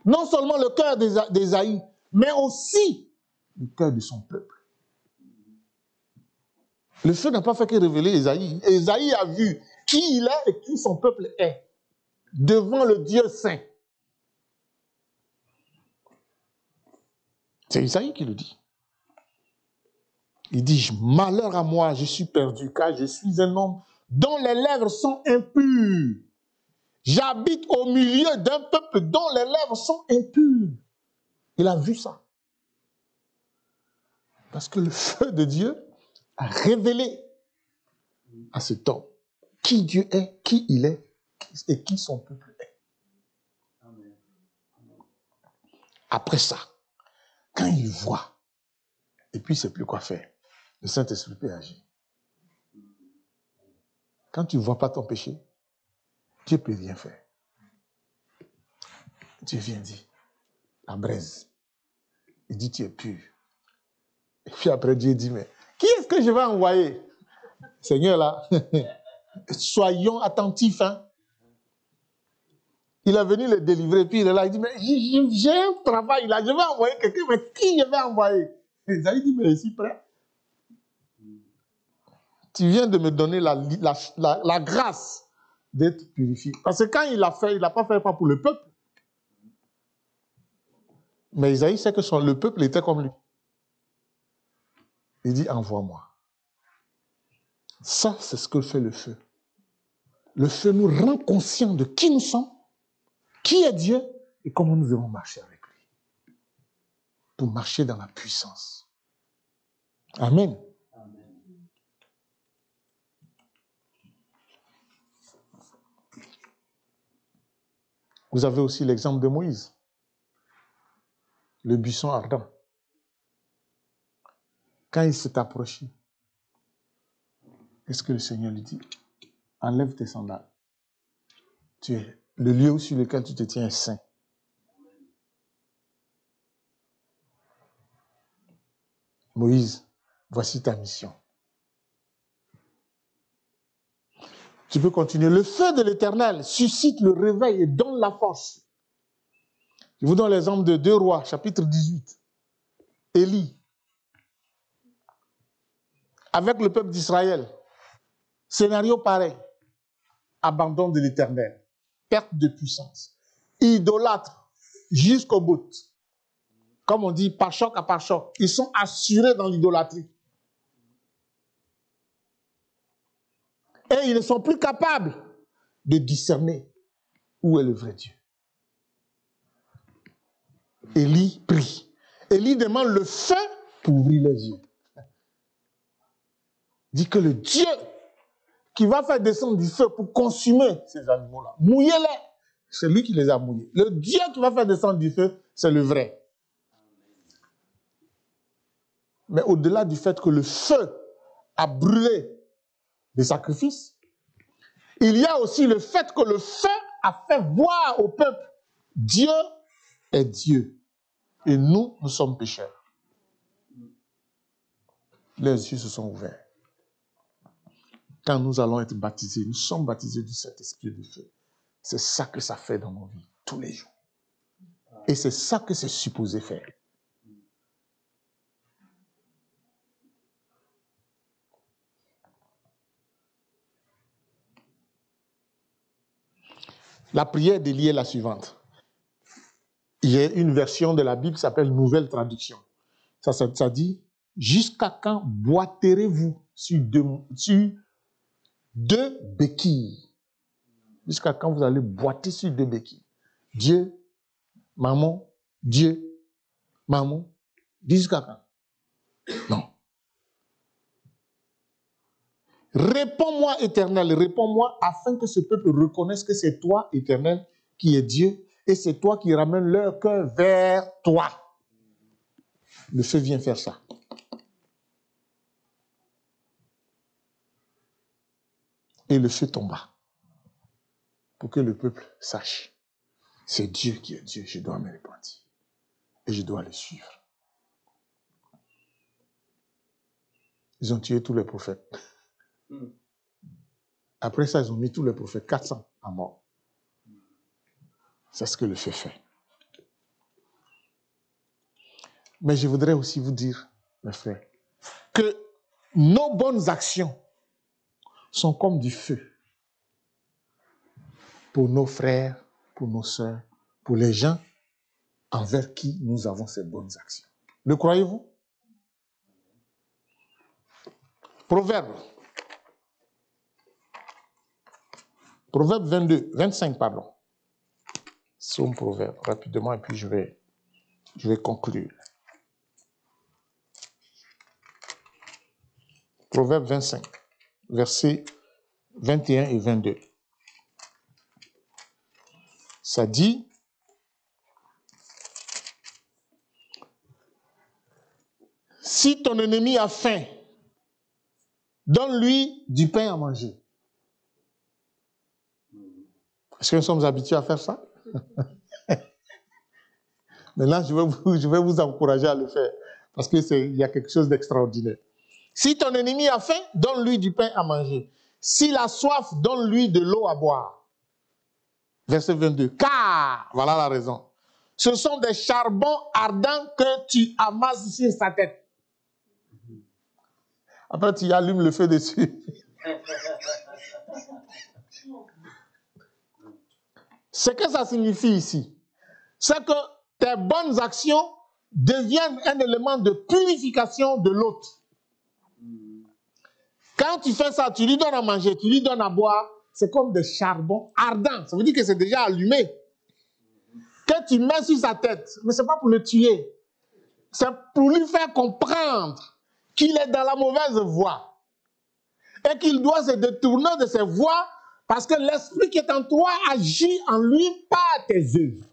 S2: non seulement le cœur d'Ésaïe, mais aussi le cœur de son peuple. Le feu n'a pas fait que révéler Ésaïe. Ésaïe a vu qui il est et qui son peuple est devant le Dieu saint. C'est Ésaïe qui le dit. Il dit, malheur à moi, je suis perdu, car je suis un homme dont les lèvres sont impures. J'habite au milieu d'un peuple dont les lèvres sont impures. Il a vu ça. Parce que le feu de Dieu a révélé à cet homme qui Dieu est, qui il est et qui son peuple est. Après ça, quand il voit, et puis il ne sait plus quoi faire, le Saint-Esprit peut agir. Quand tu ne vois pas ton péché, Dieu ne peut rien faire. Dieu vient dire, la braise. Il dit, tu es pur. Et puis après, Dieu dit, mais qui est-ce que je vais envoyer? Seigneur, là, soyons attentifs. Hein? Il est venu le délivrer, puis il est là, il dit, mais j'ai un travail là, je vais envoyer quelqu'un, mais qui je vais envoyer? Et Isaïe dit, mais je suis prêt. Tu viens de me donner la grâce d'être purifié. Parce que quand il l'a fait, il n'a pas fait pas pour le peuple. Mais Isaïe sait que le peuple était comme lui. Il dit, envoie-moi. Ça, c'est ce que fait le feu. Le feu nous rend conscients de qui nous sommes, qui est Dieu et comment nous devons marcher avec lui. Pour marcher dans la puissance. Amen. Vous avez aussi l'exemple de Moïse. Le buisson ardent. Quand il s'est approché, qu'est-ce que le Seigneur lui dit? Enlève tes sandales. Le lieu sur lequel tu te tiens est saint. Moïse, voici ta mission. Tu peux continuer. Le feu de l'Éternel suscite le réveil et donne la force. Je vous donne l'exemple de 2 Rois, chapitre 18. Élie, avec le peuple d'Israël, scénario pareil. Abandon de l'Éternel, perte de puissance, idolâtre jusqu'au bout. Comme on dit, par choc à par choc. Ils sont assurés dans l'idolâtrie. Et ils ne sont plus capables de discerner où est le vrai Dieu. Élie prie. Élie demande le feu pour ouvrir les yeux. Il dit que le Dieu qui va faire descendre du feu pour consumer ces animaux-là, mouillez-les. C'est lui qui les a mouillés. Le Dieu qui va faire descendre du feu, c'est le vrai. Mais au-delà du fait que le feu a brûlé des sacrifices, il y a aussi le fait que le feu a fait voir au peuple, Dieu est Dieu. Et nous, nous sommes pécheurs. Les yeux se sont ouverts. Quand nous allons être baptisés, nous sommes baptisés du Saint-Esprit de feu. C'est ça que ça fait dans nos vies, tous les jours. Et c'est ça que c'est supposé faire. La prière d'Élie est la suivante. Il y a une version de la Bible qui s'appelle Nouvelle Traduction. Ça dit, jusqu'à quand boiterez-vous sur deux béquilles? Jusqu'à quand vous allez boiter sur deux béquilles? Dieu, maman, Dieu, maman. Jusqu'à quand? Non. Réponds-moi, Éternel, réponds-moi, afin que ce peuple reconnaisse que c'est toi, Éternel, qui es Dieu, et c'est toi qui ramènes leur cœur vers toi. Le feu vient faire ça. Et le feu tomba, pour que le peuple sache, c'est Dieu qui est Dieu, je dois me repentir, et je dois le suivre. Ils ont tué tous les prophètes. Après ça, ils ont mis tous les prophètes, 400 à mort. C'est ce que le feu fait. Mais je voudrais aussi vous dire, mes frères, que nos bonnes actions sont comme du feu pour nos frères, pour nos sœurs, pour les gens envers qui nous avons ces bonnes actions. Le croyez-vous? Proverbe 25, pardon. Somme Proverbe, rapidement, et puis je vais conclure. Proverbe 25, versets 21 et 22. Ça dit, si ton ennemi a faim, donne-lui du pain à manger. Est-ce que nous sommes habitués à faire ça? Maintenant, je vais vous encourager à le faire, parce qu'il y a quelque chose d'extraordinaire. Si ton ennemi a faim, donne-lui du pain à manger. S'il a soif, donne-lui de l'eau à boire. Verset 22. Car, voilà la raison, ce sont des charbons ardents que tu amasses sur sa tête. Après, tu allumes le feu dessus. Ce que ça signifie ici, c'est que tes bonnes actions deviennent un élément de purification de l'autre. Quand tu fais ça, tu lui donnes à manger, tu lui donnes à boire, c'est comme des charbons ardents. Ça veut dire que c'est déjà allumé. Que tu mets sur sa tête, mais ce n'est pas pour le tuer. C'est pour lui faire comprendre qu'il est dans la mauvaise voie. Et qu'il doit se détourner de ses voies parce que l'esprit qui est en toi agit en lui par tes œuvres.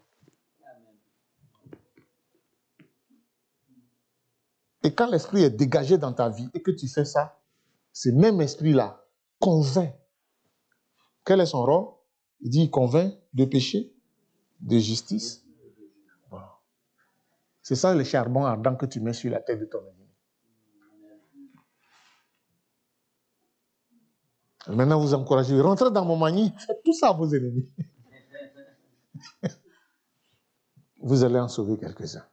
S2: Et quand l'esprit est dégagé dans ta vie et que tu fais ça, ce même esprit-là convainc. Quel est son rôle? Il dit, il convainc de péché, de justice. Wow. C'est ça le charbon ardent que tu mets sur la tête de ton ennemi. Maintenant, vous encouragez, rentrez dans mon manie, faites tout ça à vos ennemis. Vous allez en sauver quelques-uns.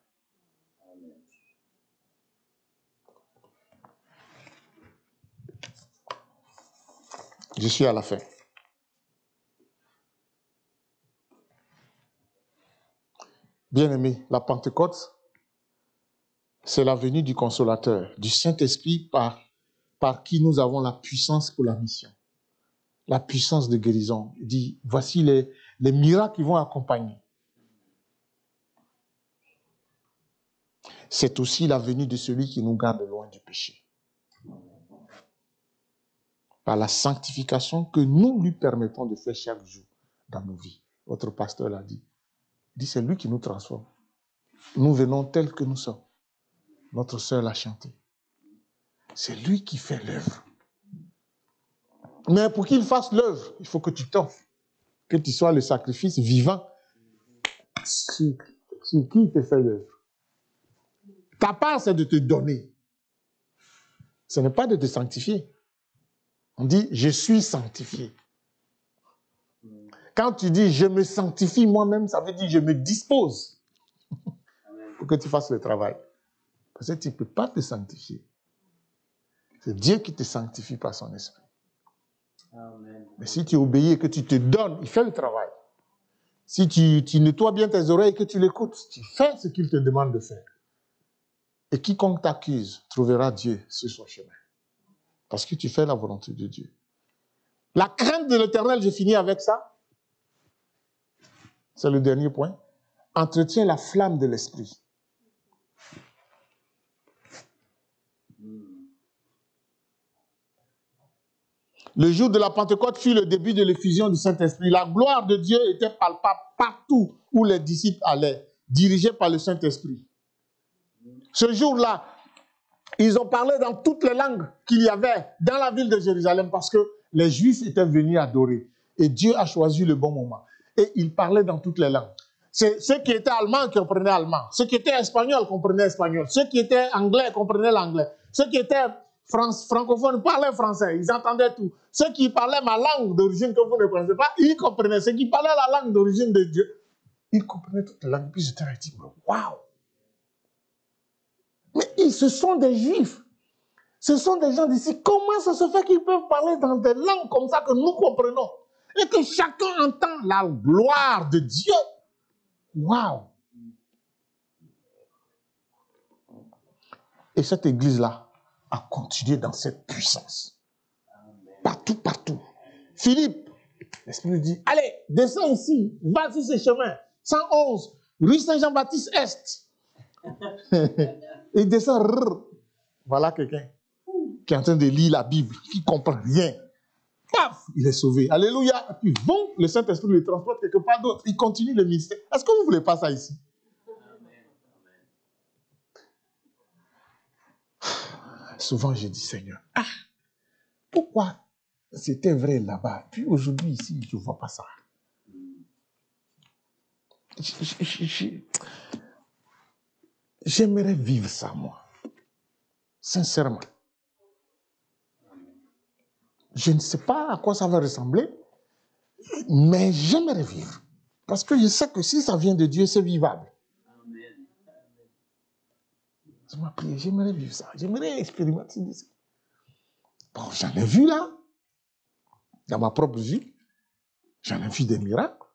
S2: Je suis à la fin. Bien-aimés, la Pentecôte, c'est la venue du Consolateur, du Saint-Esprit par qui nous avons la puissance pour la mission. La puissance de guérison. Il dit, voici les miracles qui vont accompagner. C'est aussi la venue de celui qui nous garde loin du péché. Par la sanctification que nous lui permettons de faire chaque jour dans nos vies. Votre pasteur l'a dit. Il dit, c'est lui qui nous transforme. Nous venons tels que nous sommes. Notre sœur l'a chanté. C'est lui qui fait l'œuvre. Mais pour qu'il fasse l'œuvre, il faut que tu t'offres. Que tu sois le sacrifice vivant sur qui te fait l'œuvre. Ta part, c'est de te donner. Ce n'est pas de te sanctifier. On dit, je suis sanctifié. Quand tu dis, je me sanctifie moi-même, ça veut dire, je me dispose pour que tu fasses le travail. Parce que tu ne peux pas te sanctifier. C'est Dieu qui te sanctifie par son esprit. Amen. Mais si tu obéis et que tu te donnes, il fait le travail. Si tu nettoies bien tes oreilles et que tu l'écoutes, tu fais ce qu'il te demande de faire. Et quiconque t'accuse trouvera Dieu sur son chemin. Parce que tu fais la volonté de Dieu. La crainte de l'Éternel, je finis avec ça. C'est le dernier point. Entretiens la flamme de l'esprit. Le jour de la Pentecôte fut le début de l'effusion du Saint-Esprit. La gloire de Dieu était palpable partout où les disciples allaient, dirigés par le Saint-Esprit. Ce jour-là, ils ont parlé dans toutes les langues qu'il y avait dans la ville de Jérusalem parce que les Juifs étaient venus adorer. Et Dieu a choisi le bon moment. Et ils parlaient dans toutes les langues. Ceux qui étaient allemands comprenaient allemand. Ceux qui étaient espagnols comprenaient espagnol. Ceux qui étaient anglais comprenaient l'anglais. Ceux qui étaient francophones parlaient français. Ils entendaient tout. Ceux qui parlaient ma langue d'origine que vous ne connaissez pas, ils comprenaient. Ceux qui parlaient la langue d'origine de Dieu, ils comprenaient toutes les langues. Puis j'étais dit, waouh! Mais ce sont des Juifs. Ce sont des gens d'ici. Comment ça se fait qu'ils peuvent parler dans des langues comme ça que nous comprenons et que chacun entend la gloire de Dieu? Waouh! Et cette église-là a continué dans cette puissance. Partout, partout. Philippe, l'Esprit lui dit, allez, descends ici, va sur ce chemin. 111, rue Saint-Jean-Baptiste Est. Il descend. Voilà quelqu'un qui est en train de lire la Bible, qui ne comprend rien. Paf, il est sauvé. Alléluia. Et puis, bon, le Saint-Esprit le transporte quelque part d'autre. Il continue le ministère. Est-ce que vous ne voulez pas ça ici? Souvent, je dis, Seigneur, pourquoi c'était vrai là-bas, puis aujourd'hui, ici, je ne vois pas ça? J'aimerais vivre ça, moi. Sincèrement. Je ne sais pas à quoi ça va ressembler, mais j'aimerais vivre. Parce que je sais que si ça vient de Dieu, c'est vivable. Je m'ai prié, j'aimerais vivre ça. J'aimerais expérimenter ça. Bon, j'en ai vu là. Dans ma propre vie, j'en ai vu des miracles.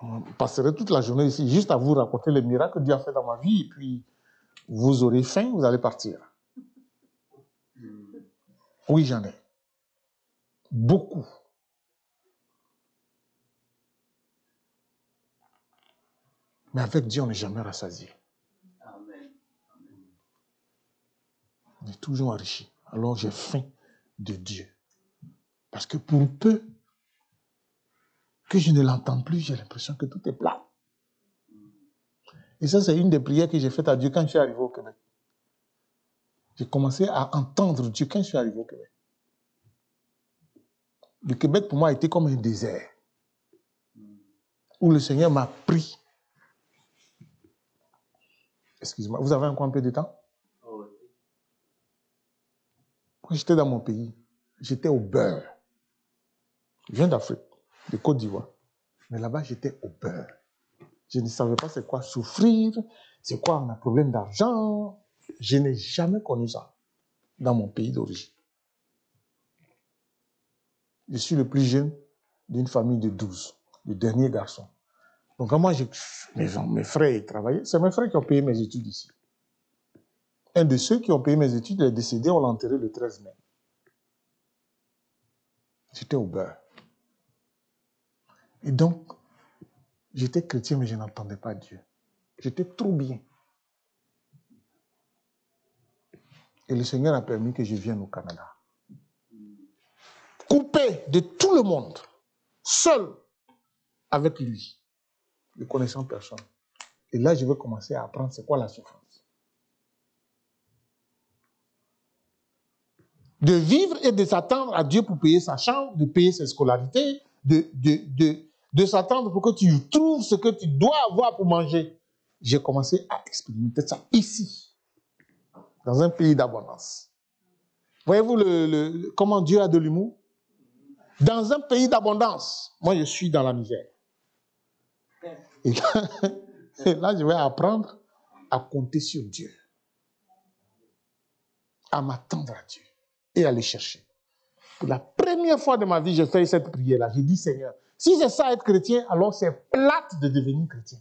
S2: On passerait toute la journée ici juste à vous raconter les miracles que Dieu a fait dans ma vie, et puis vous aurez faim, vous allez partir. Oui, j'en ai. Beaucoup. Mais avec Dieu, on n'est jamais rassasié. On est toujours enrichi. Alors j'ai faim de Dieu. Parce que pour peu que je ne l'entends plus, j'ai l'impression que tout est plat. Et ça, c'est une des prières que j'ai faites à Dieu quand je suis arrivé au Québec. J'ai commencé à entendre Dieu quand je suis arrivé au Québec. Le Québec, pour moi, a été comme un désert. Où le Seigneur m'a pris. Excusez-moi, vous avez encore un peu de temps? Quand j'étais dans mon pays, j'étais au beurre. Je viens d'Afrique, de Côte d'Ivoire. Mais là-bas, j'étais au beurre. Je ne savais pas c'est quoi souffrir, c'est quoi un problème d'argent. Je n'ai jamais connu ça dans mon pays d'origine. Je suis le plus jeune d'une famille de 12, le dernier garçon. Donc moi, mes frères travaillaient. C'est mes frères qui ont payé mes études ici. Un de ceux qui ont payé mes études est décédé, on l'a enterré le 13 mai. J'étais au beurre. Et donc, j'étais chrétien, mais je n'entendais pas Dieu. J'étais trop bien. Et le Seigneur a permis que je vienne au Canada. Coupé de tout le monde, seul avec lui, ne connaissant personne. Et là, je vais commencer à apprendre c'est quoi la souffrance. De vivre et de s'attendre à Dieu pour payer sa chambre, de payer ses scolarités, de s'attendre pour que tu trouves ce que tu dois avoir pour manger. J'ai commencé à expérimenter ça ici, dans un pays d'abondance. Voyez-vous comment Dieu a de l'humour? Dans un pays d'abondance, moi je suis dans la misère. Et là, je vais apprendre à compter sur Dieu, à m'attendre à Dieu et à le chercher. Pour la première fois de ma vie, j'ai fait cette prière-là. J'ai dit, Seigneur, Si c'est ça être chrétien, alors c'est plate de devenir chrétien.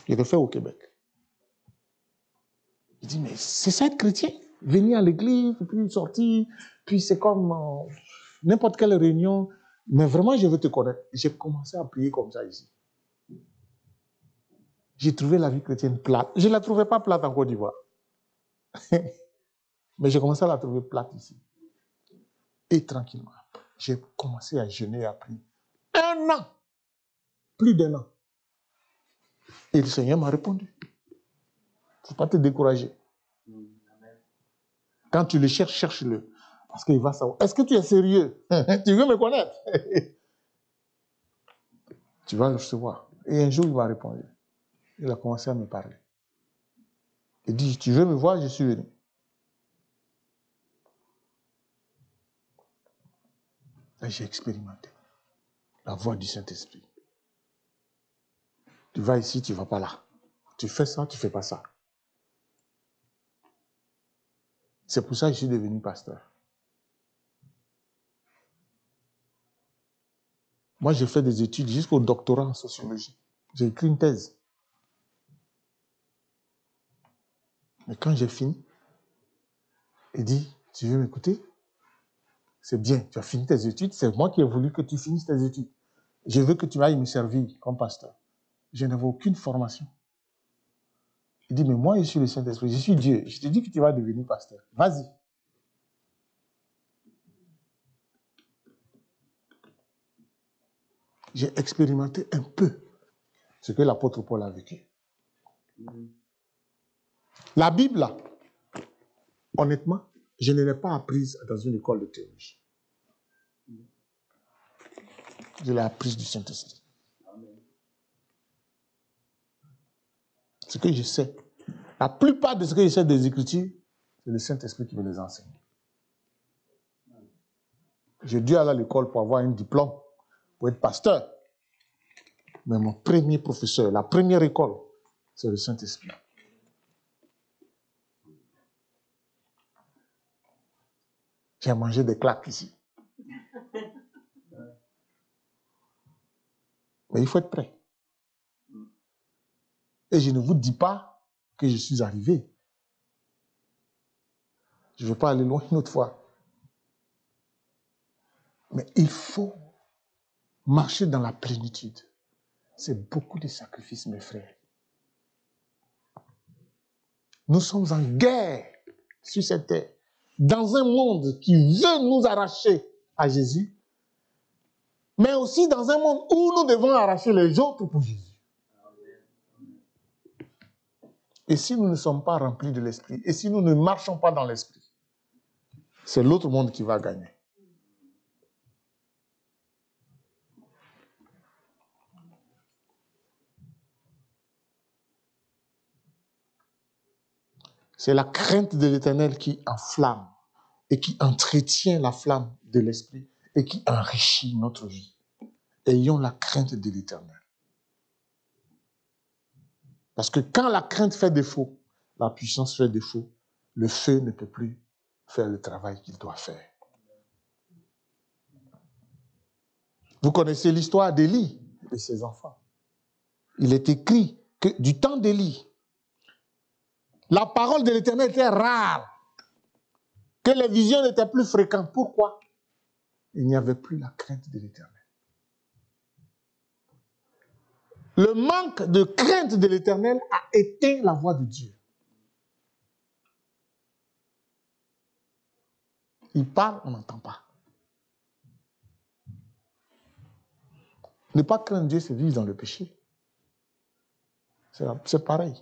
S2: Je l'ai fait au Québec. Il dit, mais c'est ça être chrétien? Venir à l'église, puis sortir, puis c'est comme n'importe quelle réunion. Mais vraiment, je veux te connaître. J'ai commencé à prier comme ça ici. J'ai trouvé la vie chrétienne plate. Je ne la trouvais pas plate en Côte d'Ivoire. Mais j'ai commencé à la trouver plate ici. Et tranquillement, j'ai commencé à jeûner et à prier. 1 an! Plus d'1 an. Et le Seigneur m'a répondu. Il ne faut pas te décourager. Quand tu le cherches, cherche-le. Parce qu'il va savoir. Est-ce que tu es sérieux? Tu veux me connaître? Tu vas le recevoir. Et un jour, il m'a répondu. Il a commencé à me parler. Il dit, tu veux me voir? Je suis venu. Là, j'ai expérimenté la voix du Saint-Esprit. Tu vas ici, tu ne vas pas là. Tu fais ça, tu ne fais pas ça. C'est pour ça que je suis devenu pasteur. Moi, j'ai fait des études jusqu'au doctorat en sociologie. J'ai écrit une thèse. Mais quand j'ai fini, il dit, tu veux m'écouter? C'est bien, tu as fini tes études, c'est moi qui ai voulu que tu finisses tes études. Je veux que tu ailles me servir comme pasteur. Je n'avais aucune formation. Il dit, mais moi, je suis le Saint-Esprit, je suis Dieu. Je te dis que tu vas devenir pasteur. Vas-y. J'ai expérimenté un peu ce que l'apôtre Paul a vécu. La Bible, là, honnêtement, je ne l'ai pas apprise dans une école de théologie. Je l'ai apprise du Saint-Esprit. Ce que je sais, la plupart de ce que je sais des Écritures, c'est le Saint-Esprit qui me les enseigne. J'ai dû aller à l'école pour avoir un diplôme, pour être pasteur. Mais mon premier professeur, la première école, c'est le Saint-Esprit. J'ai mangé des claques ici. Mais il faut être prêt. Et je ne vous dis pas que je suis arrivé. Je ne veux pas aller loin une autre fois. Mais il faut marcher dans la plénitude. C'est beaucoup de sacrifices, mes frères. Nous sommes en guerre sur cette terre. Dans un monde qui veut nous arracher à Jésus, mais aussi dans un monde où nous devons arracher les autres pour Jésus. Et si nous ne sommes pas remplis de l'Esprit, et si nous ne marchons pas dans l'Esprit, c'est l'autre monde qui va gagner. C'est la crainte de l'Éternel qui enflamme et qui entretient la flamme de l'Esprit et qui enrichit notre vie. Ayons la crainte de l'Éternel. Parce que quand la crainte fait défaut, la puissance fait défaut, le feu ne peut plus faire le travail qu'il doit faire. Vous connaissez l'histoire d'Élie et de ses enfants. Il est écrit que du temps d'Élie, la parole de l'Éternel était rare, que les visions n'étaient plus fréquentes. Pourquoi? Il n'y avait plus la crainte de l'Éternel. Le manque de crainte de l'Éternel a éteint la voix de Dieu. Il parle, on n'entend pas. Ne pas craindre Dieu, c'est vivre dans le péché. C'est pareil.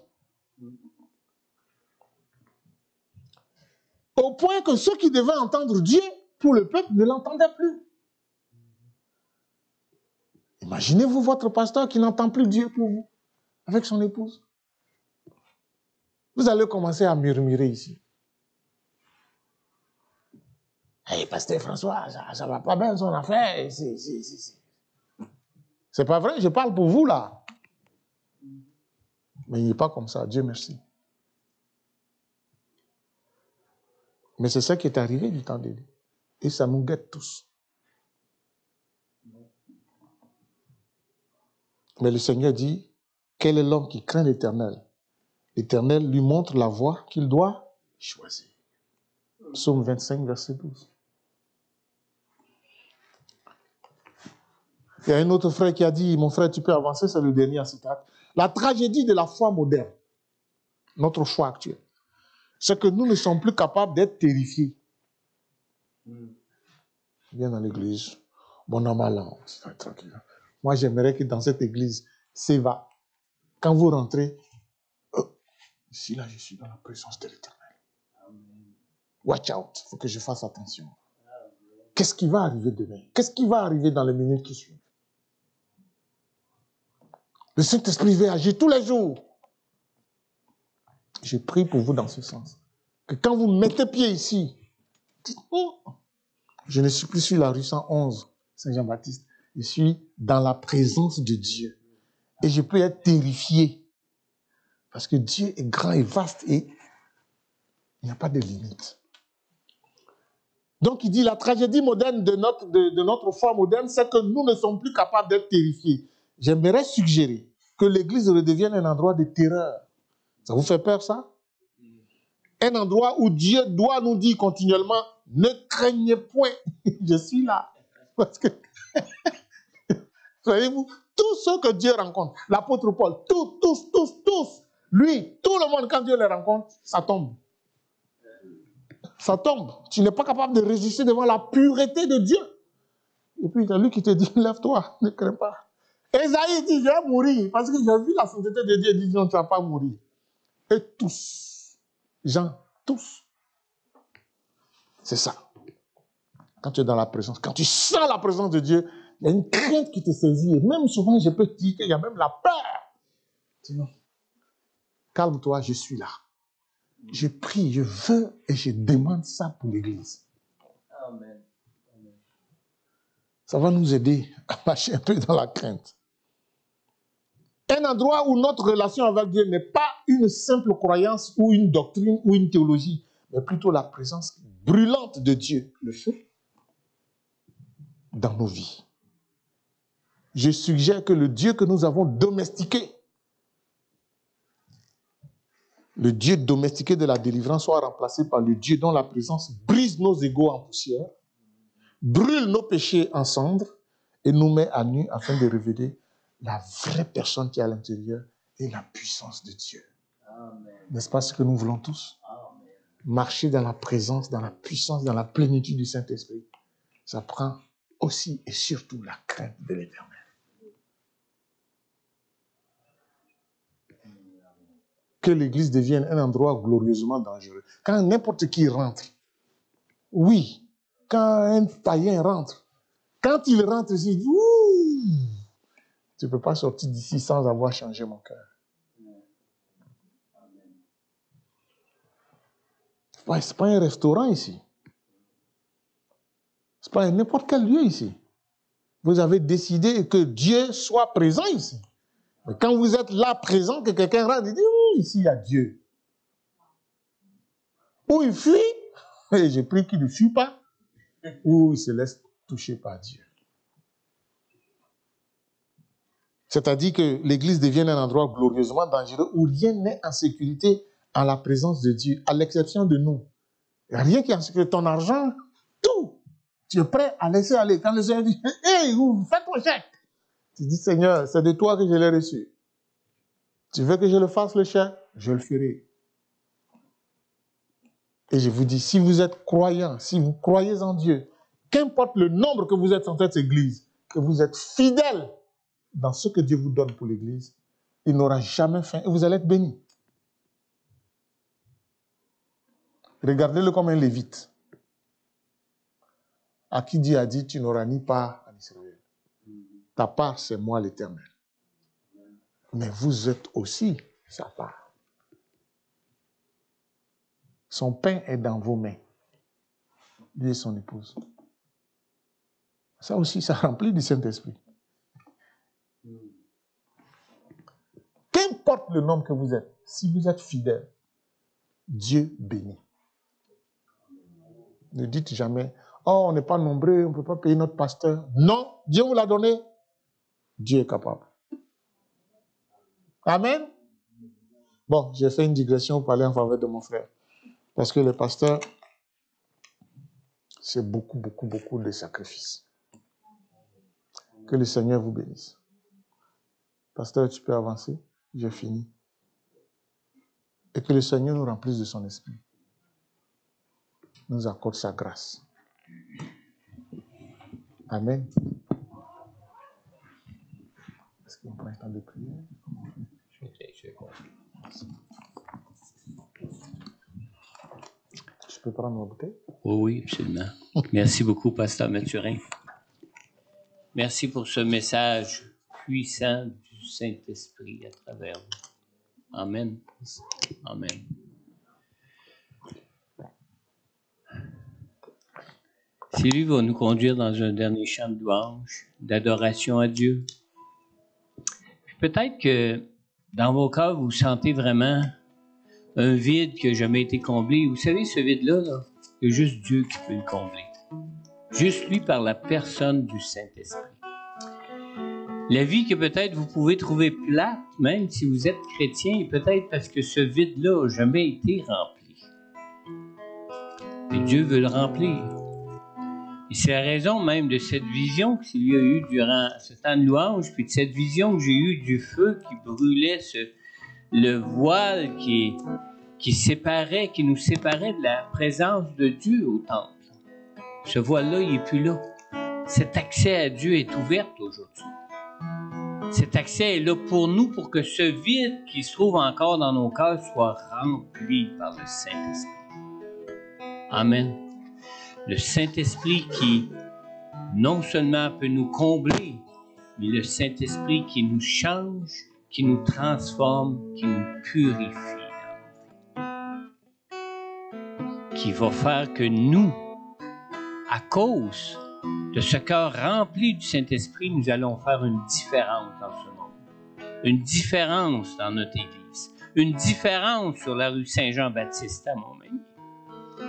S2: Au point que ceux qui devaient entendre Dieu pour le peuple ne l'entendaient plus. Imaginez-vous votre pasteur qui n'entend plus Dieu pour vous, avec son épouse. Vous allez commencer à murmurer ici. Hey, pasteur François, ça va pas bien son affaire. C'est pas vrai, je parle pour vous là. Mais il n'est pas comme ça, Dieu merci. Mais c'est ça qui est arrivé du temps d'Élie. Et ça nous guette tous. Mais le Seigneur dit, quel est l'homme qui craint l'Éternel? L'Éternel lui montre la voie qu'il doit choisir. Psaume 25, verset 12. Il y a un autre frère qui a dit, mon frère, tu peux avancer, c'est le dernier citat. La tragédie de la foi moderne, notre foi actuelle, c'est que nous ne sommes plus capables d'être terrifiés. Viens dans l'église, bon an, mal an, tranquille. Moi, j'aimerais que dans cette église, c'est va. Quand vous rentrez, ici, là, je suis dans la présence de l'Éternel. Watch out, il faut que je fasse attention. Qu'est-ce qui va arriver demain? Qu'est-ce qui va arriver dans les minutes qui suivent? Le Saint-Esprit va agir tous les jours. Je prie pour vous dans ce sens. Que quand vous mettez pied ici, dites, oh, je ne suis plus sur la rue 111, Saint-Jean-Baptiste. Je suis dans la présence de Dieu. Et je peux être terrifié. Parce que Dieu est grand et vaste et il n'y a pas de limite. Donc il dit, la tragédie moderne de notre foi moderne, c'est que nous ne sommes plus capables d'être terrifiés. J'aimerais suggérer que l'église redevienne un endroit de terreur. Ça vous fait peur, ça? Un endroit où Dieu doit nous dire continuellement, ne craignez point, je suis là. Parce que, voyez-vous, tous ceux que Dieu rencontre, l'apôtre Paul, tous, lui, tout le monde, quand Dieu les rencontre, ça tombe. Ça tombe. Tu n'es pas capable de résister devant la pureté de Dieu. Et puis, il y a lui qui te dit, lève-toi, ne crains pas. Esaïe dit, je vais mourir, parce que j'ai vu la sainteté de Dieu, il dit, non, tu ne vas pas mourir. Et tous, Jean, tous. C'est ça. Quand tu es dans la présence, quand tu sens la présence de Dieu, il y a une crainte qui te saisit. Et même souvent, je peux te dire qu'il y a même la peur. Sinon, calme-toi, je suis là. Je prie, je veux et je demande ça pour l'Église.
S1: Amen.
S2: Ça va nous aider à marcher un peu dans la crainte. Un endroit où notre relation avec Dieu n'est pas une simple croyance ou une doctrine ou une théologie, mais plutôt la présence brûlante de Dieu, le feu, dans nos vies. Je suggère que le Dieu que nous avons domestiqué, le Dieu domestiqué de la délivrance, soit remplacé par le Dieu dont la présence brise nos égos en poussière, brûle nos péchés en cendres et nous met à nu afin de révéler la vraie personne qui est à l'intérieur et la puissance de Dieu. N'est-ce pas ce que nous voulons tous? Amen. Marcher dans la présence, dans la puissance, dans la plénitude du Saint-Esprit. Ça prend aussi et surtout la crainte de l'Éternel. Que l'Église devienne un endroit glorieusement dangereux. Quand n'importe qui rentre, oui, quand un païen rentre, quand il rentre ici, il dit, ouh, tu ne peux pas sortir d'ici sans avoir changé mon cœur. Ce n'est pas un restaurant ici. Ce n'est pas n'importe quel lieu ici. Vous avez décidé que Dieu soit présent ici. Mais quand vous êtes là présent, que quelqu'un rentre, il dit, ouh, ici il y a Dieu. Ou il fuit, et je prie qu'il ne fuit pas, ou il se laisse toucher par Dieu. C'est-à-dire que l'Église devienne un endroit glorieusement dangereux où rien n'est en sécurité en la présence de Dieu, à l'exception de nous. Il n'y a rien qui est en sécurité. Ton argent, tout. Tu es prêt à laisser aller. Quand le Seigneur dit, hey, fais ton chèque. Tu dis, Seigneur, c'est de toi que je l'ai reçu. Tu veux que je le fasse le chèque? Je le ferai. Et je vous dis, si vous êtes croyant, si vous croyez en Dieu, qu'importe le nombre que vous êtes dans cette église, que vous êtes fidèle dans ce que Dieu vous donne pour l'église, il n'aura jamais faim et vous allez être bénis. Regardez-le comme un lévite, à qui Dieu a dit, tu n'auras ni part en Israël. Ta part, c'est moi l'Éternel. Mais vous êtes aussi sa part. Son pain est dans vos mains. Lui et son épouse. Ça aussi, ça remplit du Saint-Esprit. Qu'importe le nombre que vous êtes, si vous êtes fidèle, Dieu bénit. Ne dites jamais, oh, on n'est pas nombreux, on ne peut pas payer notre pasteur. Non, Dieu vous l'a donné. Dieu est capable. Amen. Bon, j'ai fait une digression pour parler en faveur de mon frère. Parce que le pasteur, c'est beaucoup de sacrifices. Que le Seigneur vous bénisse. Pasteur, tu peux avancer? J'ai fini. Et que le Seigneur nous remplisse de son esprit. Nous accorde sa grâce. Amen. Est-ce qu'on prend le temps de prier? Je peux prendre ma bouteille?
S1: Oui, absolument. Merci beaucoup, Pasteur Mathurin. Merci pour ce message puissant du Saint-Esprit à travers vous. Amen. Amen. Sylvie va nous conduire dans un dernier chant de louange, d'adoration à Dieu. Puis peut-être que dans vos cœurs, vous sentez vraiment un vide qui n'a jamais été comblé. Vous savez, ce vide-là, là, il y a juste Dieu qui peut le combler. Juste lui par la personne du Saint-Esprit. La vie que peut-être vous pouvez trouver plate, même si vous êtes chrétien, est peut-être parce que ce vide-là n'a jamais été rempli. Et Dieu veut le remplir. Et c'est la raison même de cette vision que Sylvie a eue durant ce temps de louange, puis de cette vision que j'ai eue du feu qui brûlait le voile qui séparait, qui nous séparait de la présence de Dieu au temple. Ce voile-là, il n'est plus là. Cet accès à Dieu est ouvert aujourd'hui. Cet accès est là pour nous, pour que ce vide qui se trouve encore dans nos cœurs soit rempli par le Saint-Esprit. Amen. Le Saint-Esprit qui non seulement peut nous combler, mais le Saint-Esprit qui nous change, qui nous transforme, qui nous purifie, qui va faire que nous, à cause de ce cœur rempli du Saint-Esprit, nous allons faire une différence dans ce monde, une différence dans notre Église, une différence sur la rue Saint-Jean-Baptiste à Montmagny,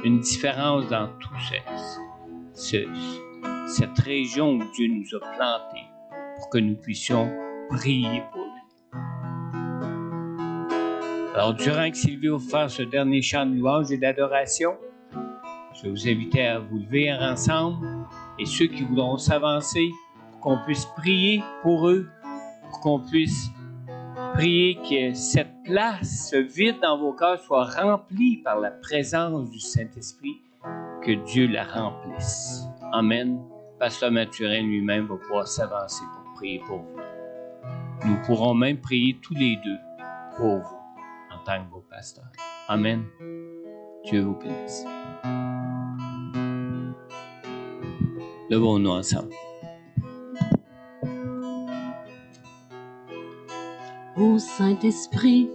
S1: une différence dans tout cette région où Dieu nous a plantés pour que nous puissions prier pour lui. Alors, durant que Sylvie va faire ce dernier chant de louange et d'adoration, je vais vous inviter à vous lever ensemble et ceux qui voudront s'avancer pour qu'on puisse prier pour eux, pour qu'on puisse prier que cette place, ce vide dans vos cœurs soit rempli par la présence du Saint-Esprit, que Dieu la remplisse. Amen. Pasteur Mathurin lui-même va pouvoir s'avancer pour prier pour vous. Nous pourrons même prier tous les deux pour vous en tant que vos pasteurs. Amen. Dieu vous bénisse. Levons-nous ensemble.
S3: Ô Saint-Esprit,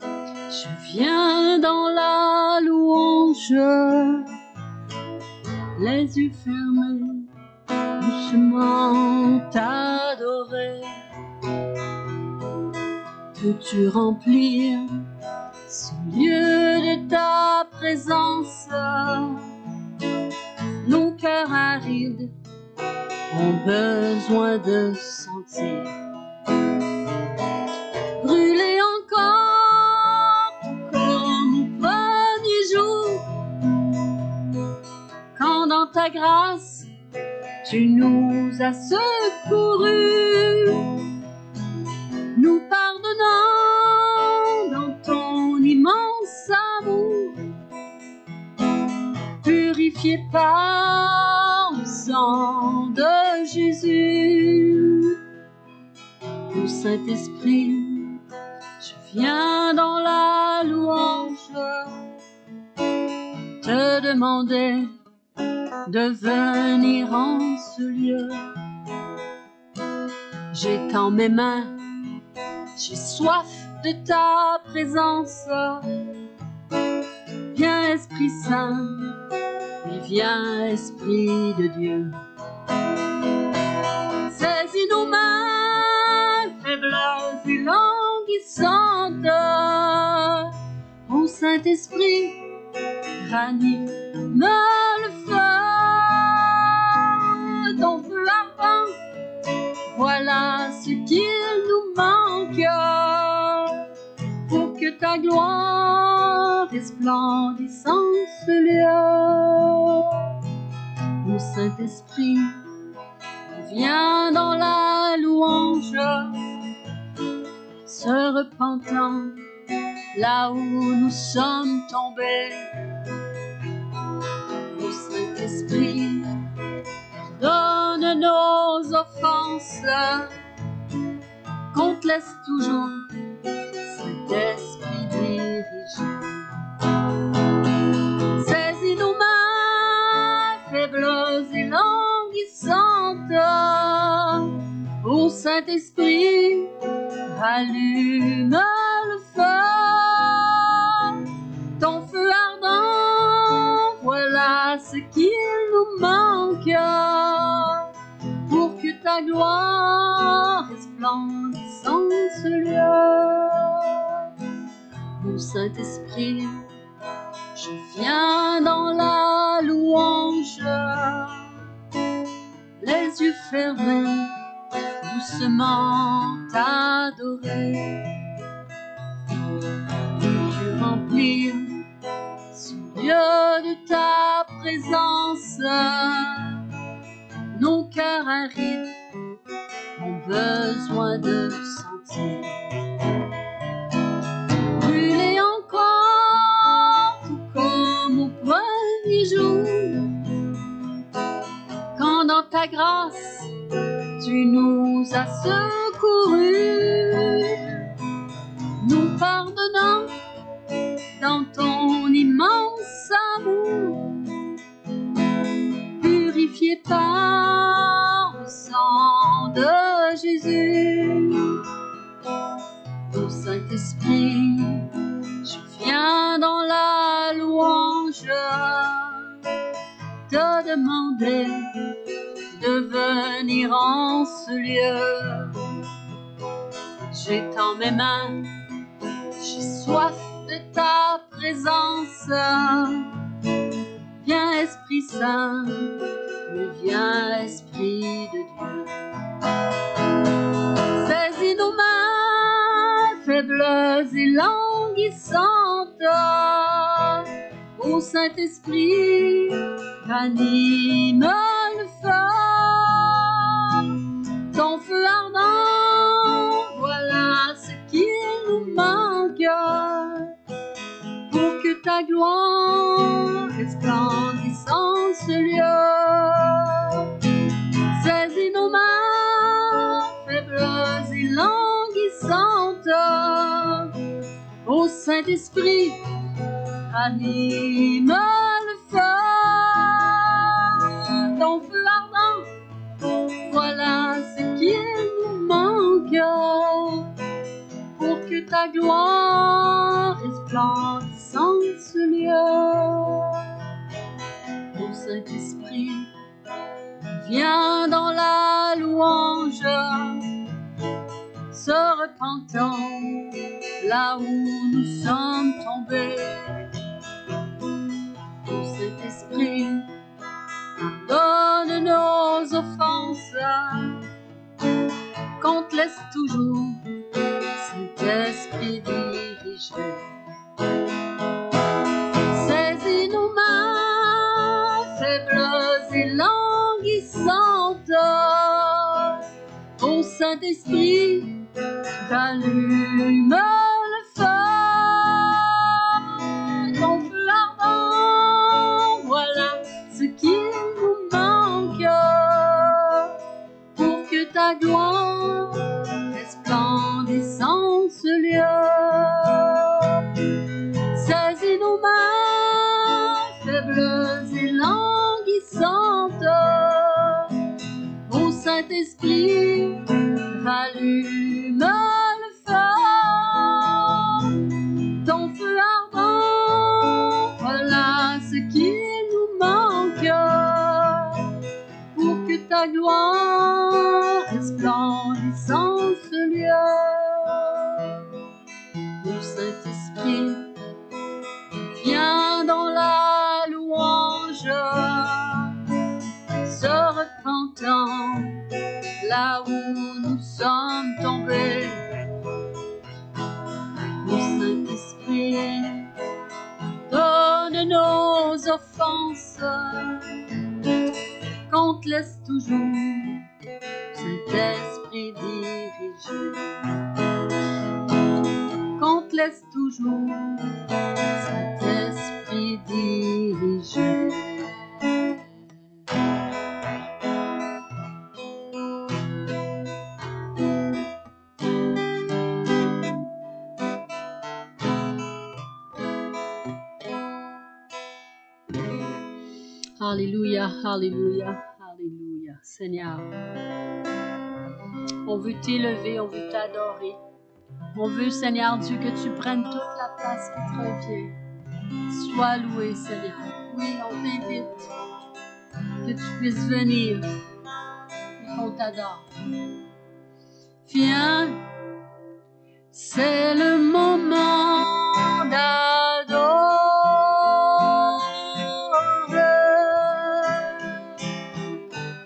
S3: je viens dans la louange, les yeux fermés, doucement t'adorer. Peux-tu remplir ce lieu de ta présence? Nos cœurs arides ont besoin de sentir. Brûler encore comme au premier jour, quand dans ta grâce tu nous as secourus, nous pardonnant dans ton immense amour, purifiés par le sang de Jésus. Ô Saint-Esprit, je viens dans la louange te demander de venir en ce lieu. J'étends mes mains, j'ai soif de ta présence. Viens Esprit Saint, et viens Esprit de Dieu. Saisis nos mains, faibles et languissantes. Ô Saint-Esprit, ranime le feu, ton feu ardent, voilà ce qu'il nous manque. ta gloire resplendisse en ce lieu. Ô Saint-Esprit, viens dans la louange, se repentant là où nous sommes tombés. Ô Saint-Esprit, pardonne nos offenses, qu'on te laisse toujours, Saint-Esprit, diriger. Saisis nos mains faibles et languissantes. Ô Saint-Esprit, allume le feu, ton feu ardent, voilà ce qu'il nous manque, pour que ta gloire resplendisse en ce lieu. Ô Saint-Esprit, je viens dans la louange, les yeux fermés, doucement t'adorer. Tu remplir ce lieu de ta présence, nos cœurs arides ont besoin de sentir. Brûler encore, tout comme au premier jour, quand dans ta grâce tu nous as secourus, nous pardonnant dans ton immense amour, purifiés par le sang de Jésus. Ô Saint-Esprit, je viens dans la louange, te demander de venir en ce lieu. J'étends mes mains, j'ai soif de ta présence. Viens Esprit Saint, viens Esprit de Dieu. Saisis nos mains faibles et languissantes. Ô Saint-Esprit, anime le feu, ton feu ardent, voilà ce qu'il nous manque, pour que ta gloire resplendisse en ce lieu. Saisis nos mains faibles et languissantes. Ô Saint-Esprit, anime le feu, ton feu ardent, voilà ce qu'il nous manque, pour que ta gloire resplendisse en ce lieu. Ô Saint-Esprit, viens dans la louange, se repentant là où nous sommes tombés. Ô Saint-Esprit, pardonne nos offenses, qu'on te laisse toujours, Saint-Esprit, diriger. Saisis nos mains faibles et languissantes. Ô Saint-Esprit, t'allume le feu, ton feu ardent, voilà ce qu'il nous manque, pour que ta gloire resplendisse en ce lieu. Saisis nos mains faibles et languissantes. Ô Saint-Esprit, allume le feu, ton feu ardent, voilà ce qu'il nous manque, pour que ta gloire resplendisse en ce lieu. Ô Saint-Esprit, viens dans la louange, se repentant là où nous sommes tombés. Ô Saint-Esprit, toujours, Saint-Esprit dirigé. Qu'on te laisse toujours, Saint-Esprit dirigé. Alléluia, alléluia, alléluia. Seigneur, on veut t'élever, on veut t'adorer. On veut, Seigneur Dieu, que tu prennes toute la place qui te revient. Sois loué, Seigneur. Oui, on t'invite que tu puisses venir et qu'on t'adore. Viens, c'est le moment d'adorer.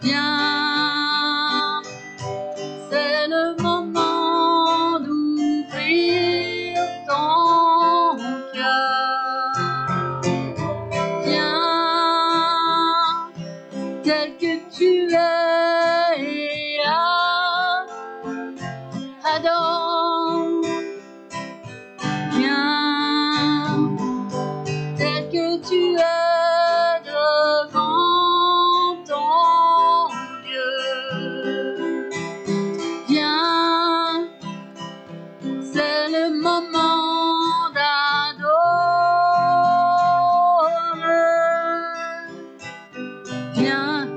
S3: Viens, c'est le moment d'ouvrir ton cœur. Viens, tel que tu es, et adore. Viens, tel que tu es devant ton Dieu. Viens, c'est le moment d'adorer. Viens,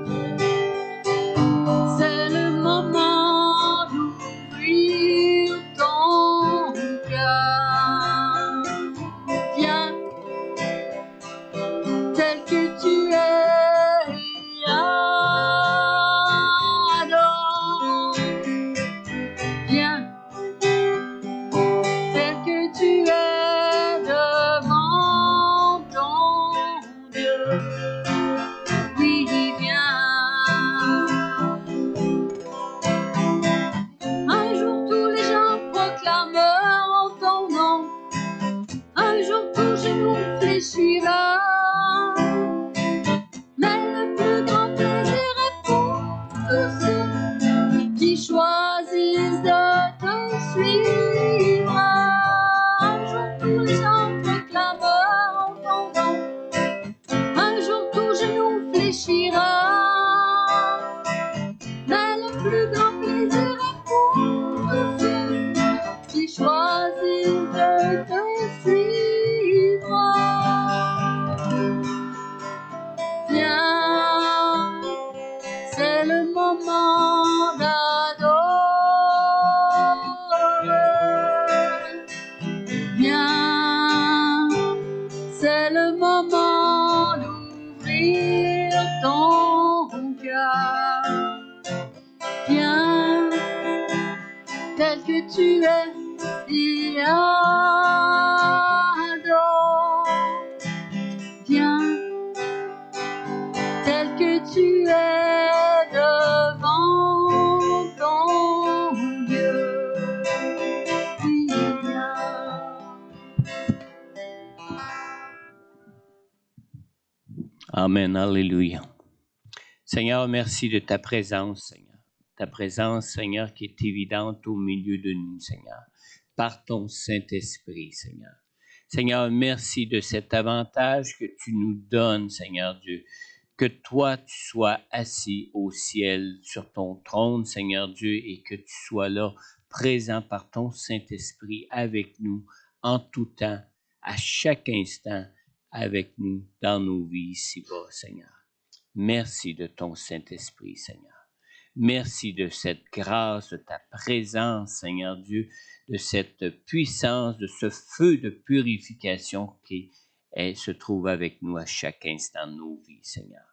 S3: c'est le moment d'ouvrir ton cœur. Viens, tel que tu es, adore. Viens, tel que tu es devant ton Dieu. Oui, viens. Un jour tous les gens proclameront ton nom. Un jour tout genou fléchira. Mais le plus grand plaisir est pour tous ceux qui choisissent de te suivre. Un jour tous les gens proclameront ton nom. Un jour tout genou fléchira. Mais le plus grand plaisir est pour tous ceux qui choisissent de te suivre. Viens, c'est le moment d'adorer. Viens, c'est le moment d'ouvrir ton cœur. Viens, tel que tu es, et adore. Viens, tel que tu es devant ton Dieu. Oui, viens.
S1: Amen, alléluia. Seigneur, merci de ta présence, Seigneur. Ta présence, Seigneur, qui est évidente au milieu de nous, Seigneur, par ton Saint-Esprit, Seigneur. Seigneur, merci de cet avantage que tu nous donnes, Seigneur Dieu, que toi, tu sois assis au ciel sur ton trône, Seigneur Dieu, et que tu sois là, présent par ton Saint-Esprit avec nous en tout temps, à chaque instant, avec nous dans nos vies ici-bas, Seigneur. Merci de ton Saint-Esprit, Seigneur. Merci de cette grâce, de ta présence, Seigneur Dieu, de cette puissance, de ce feu de purification qui se trouve avec nous à chaque instant de nos vies, Seigneur.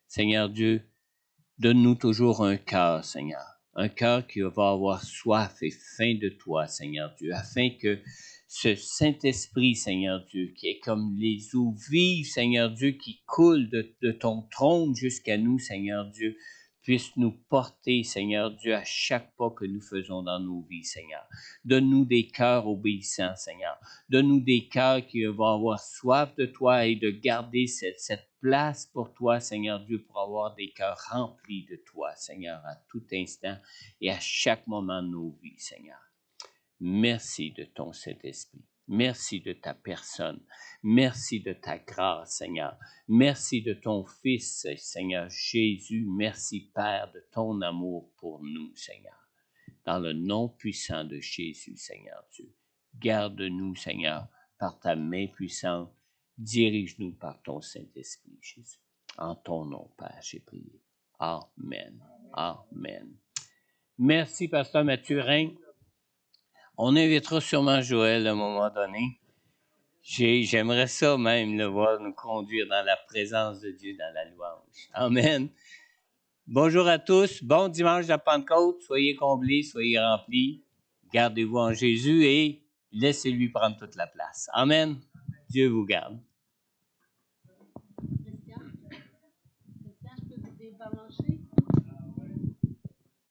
S1: Seigneur Dieu, donne-nous toujours un cœur, Seigneur, un cœur qui va avoir soif et faim de toi, Seigneur Dieu, afin que ce Saint-Esprit, Seigneur Dieu, qui est comme les eaux vives, Seigneur Dieu, qui coulent de ton trône jusqu'à nous, Seigneur Dieu, puisse nous porter, Seigneur Dieu, à chaque pas que nous faisons dans nos vies, Seigneur. Donne-nous des cœurs obéissants, Seigneur. Donne-nous des cœurs qui vont avoir soif de toi et de garder cette place pour toi, Seigneur Dieu, pour avoir des cœurs remplis de toi, Seigneur, à tout instant et à chaque moment de nos vies, Seigneur. Merci de ton Saint-Esprit. Merci de ta personne. Merci de ta grâce, Seigneur. Merci de ton Fils, Seigneur Jésus. Merci, Père, de ton amour pour nous, Seigneur. Dans le nom puissant de Jésus, Seigneur Dieu. Garde-nous, Seigneur, par ta main puissante. Dirige-nous par ton Saint-Esprit, Jésus. En ton nom, Père, j'ai prié. Amen. Amen. Merci, Pasteur Mathurin. On invitera sûrement Joël à un moment donné. J'aimerais ça même le voir nous conduire dans la présence de Dieu, dans la louange. Amen. Bonjour à tous. Bon dimanche de Pentecôte. Soyez comblés, soyez remplis. Gardez-vous en Jésus et laissez-lui prendre toute la place. Amen. Dieu vous garde.
S3: Christian, je peux te débrancher?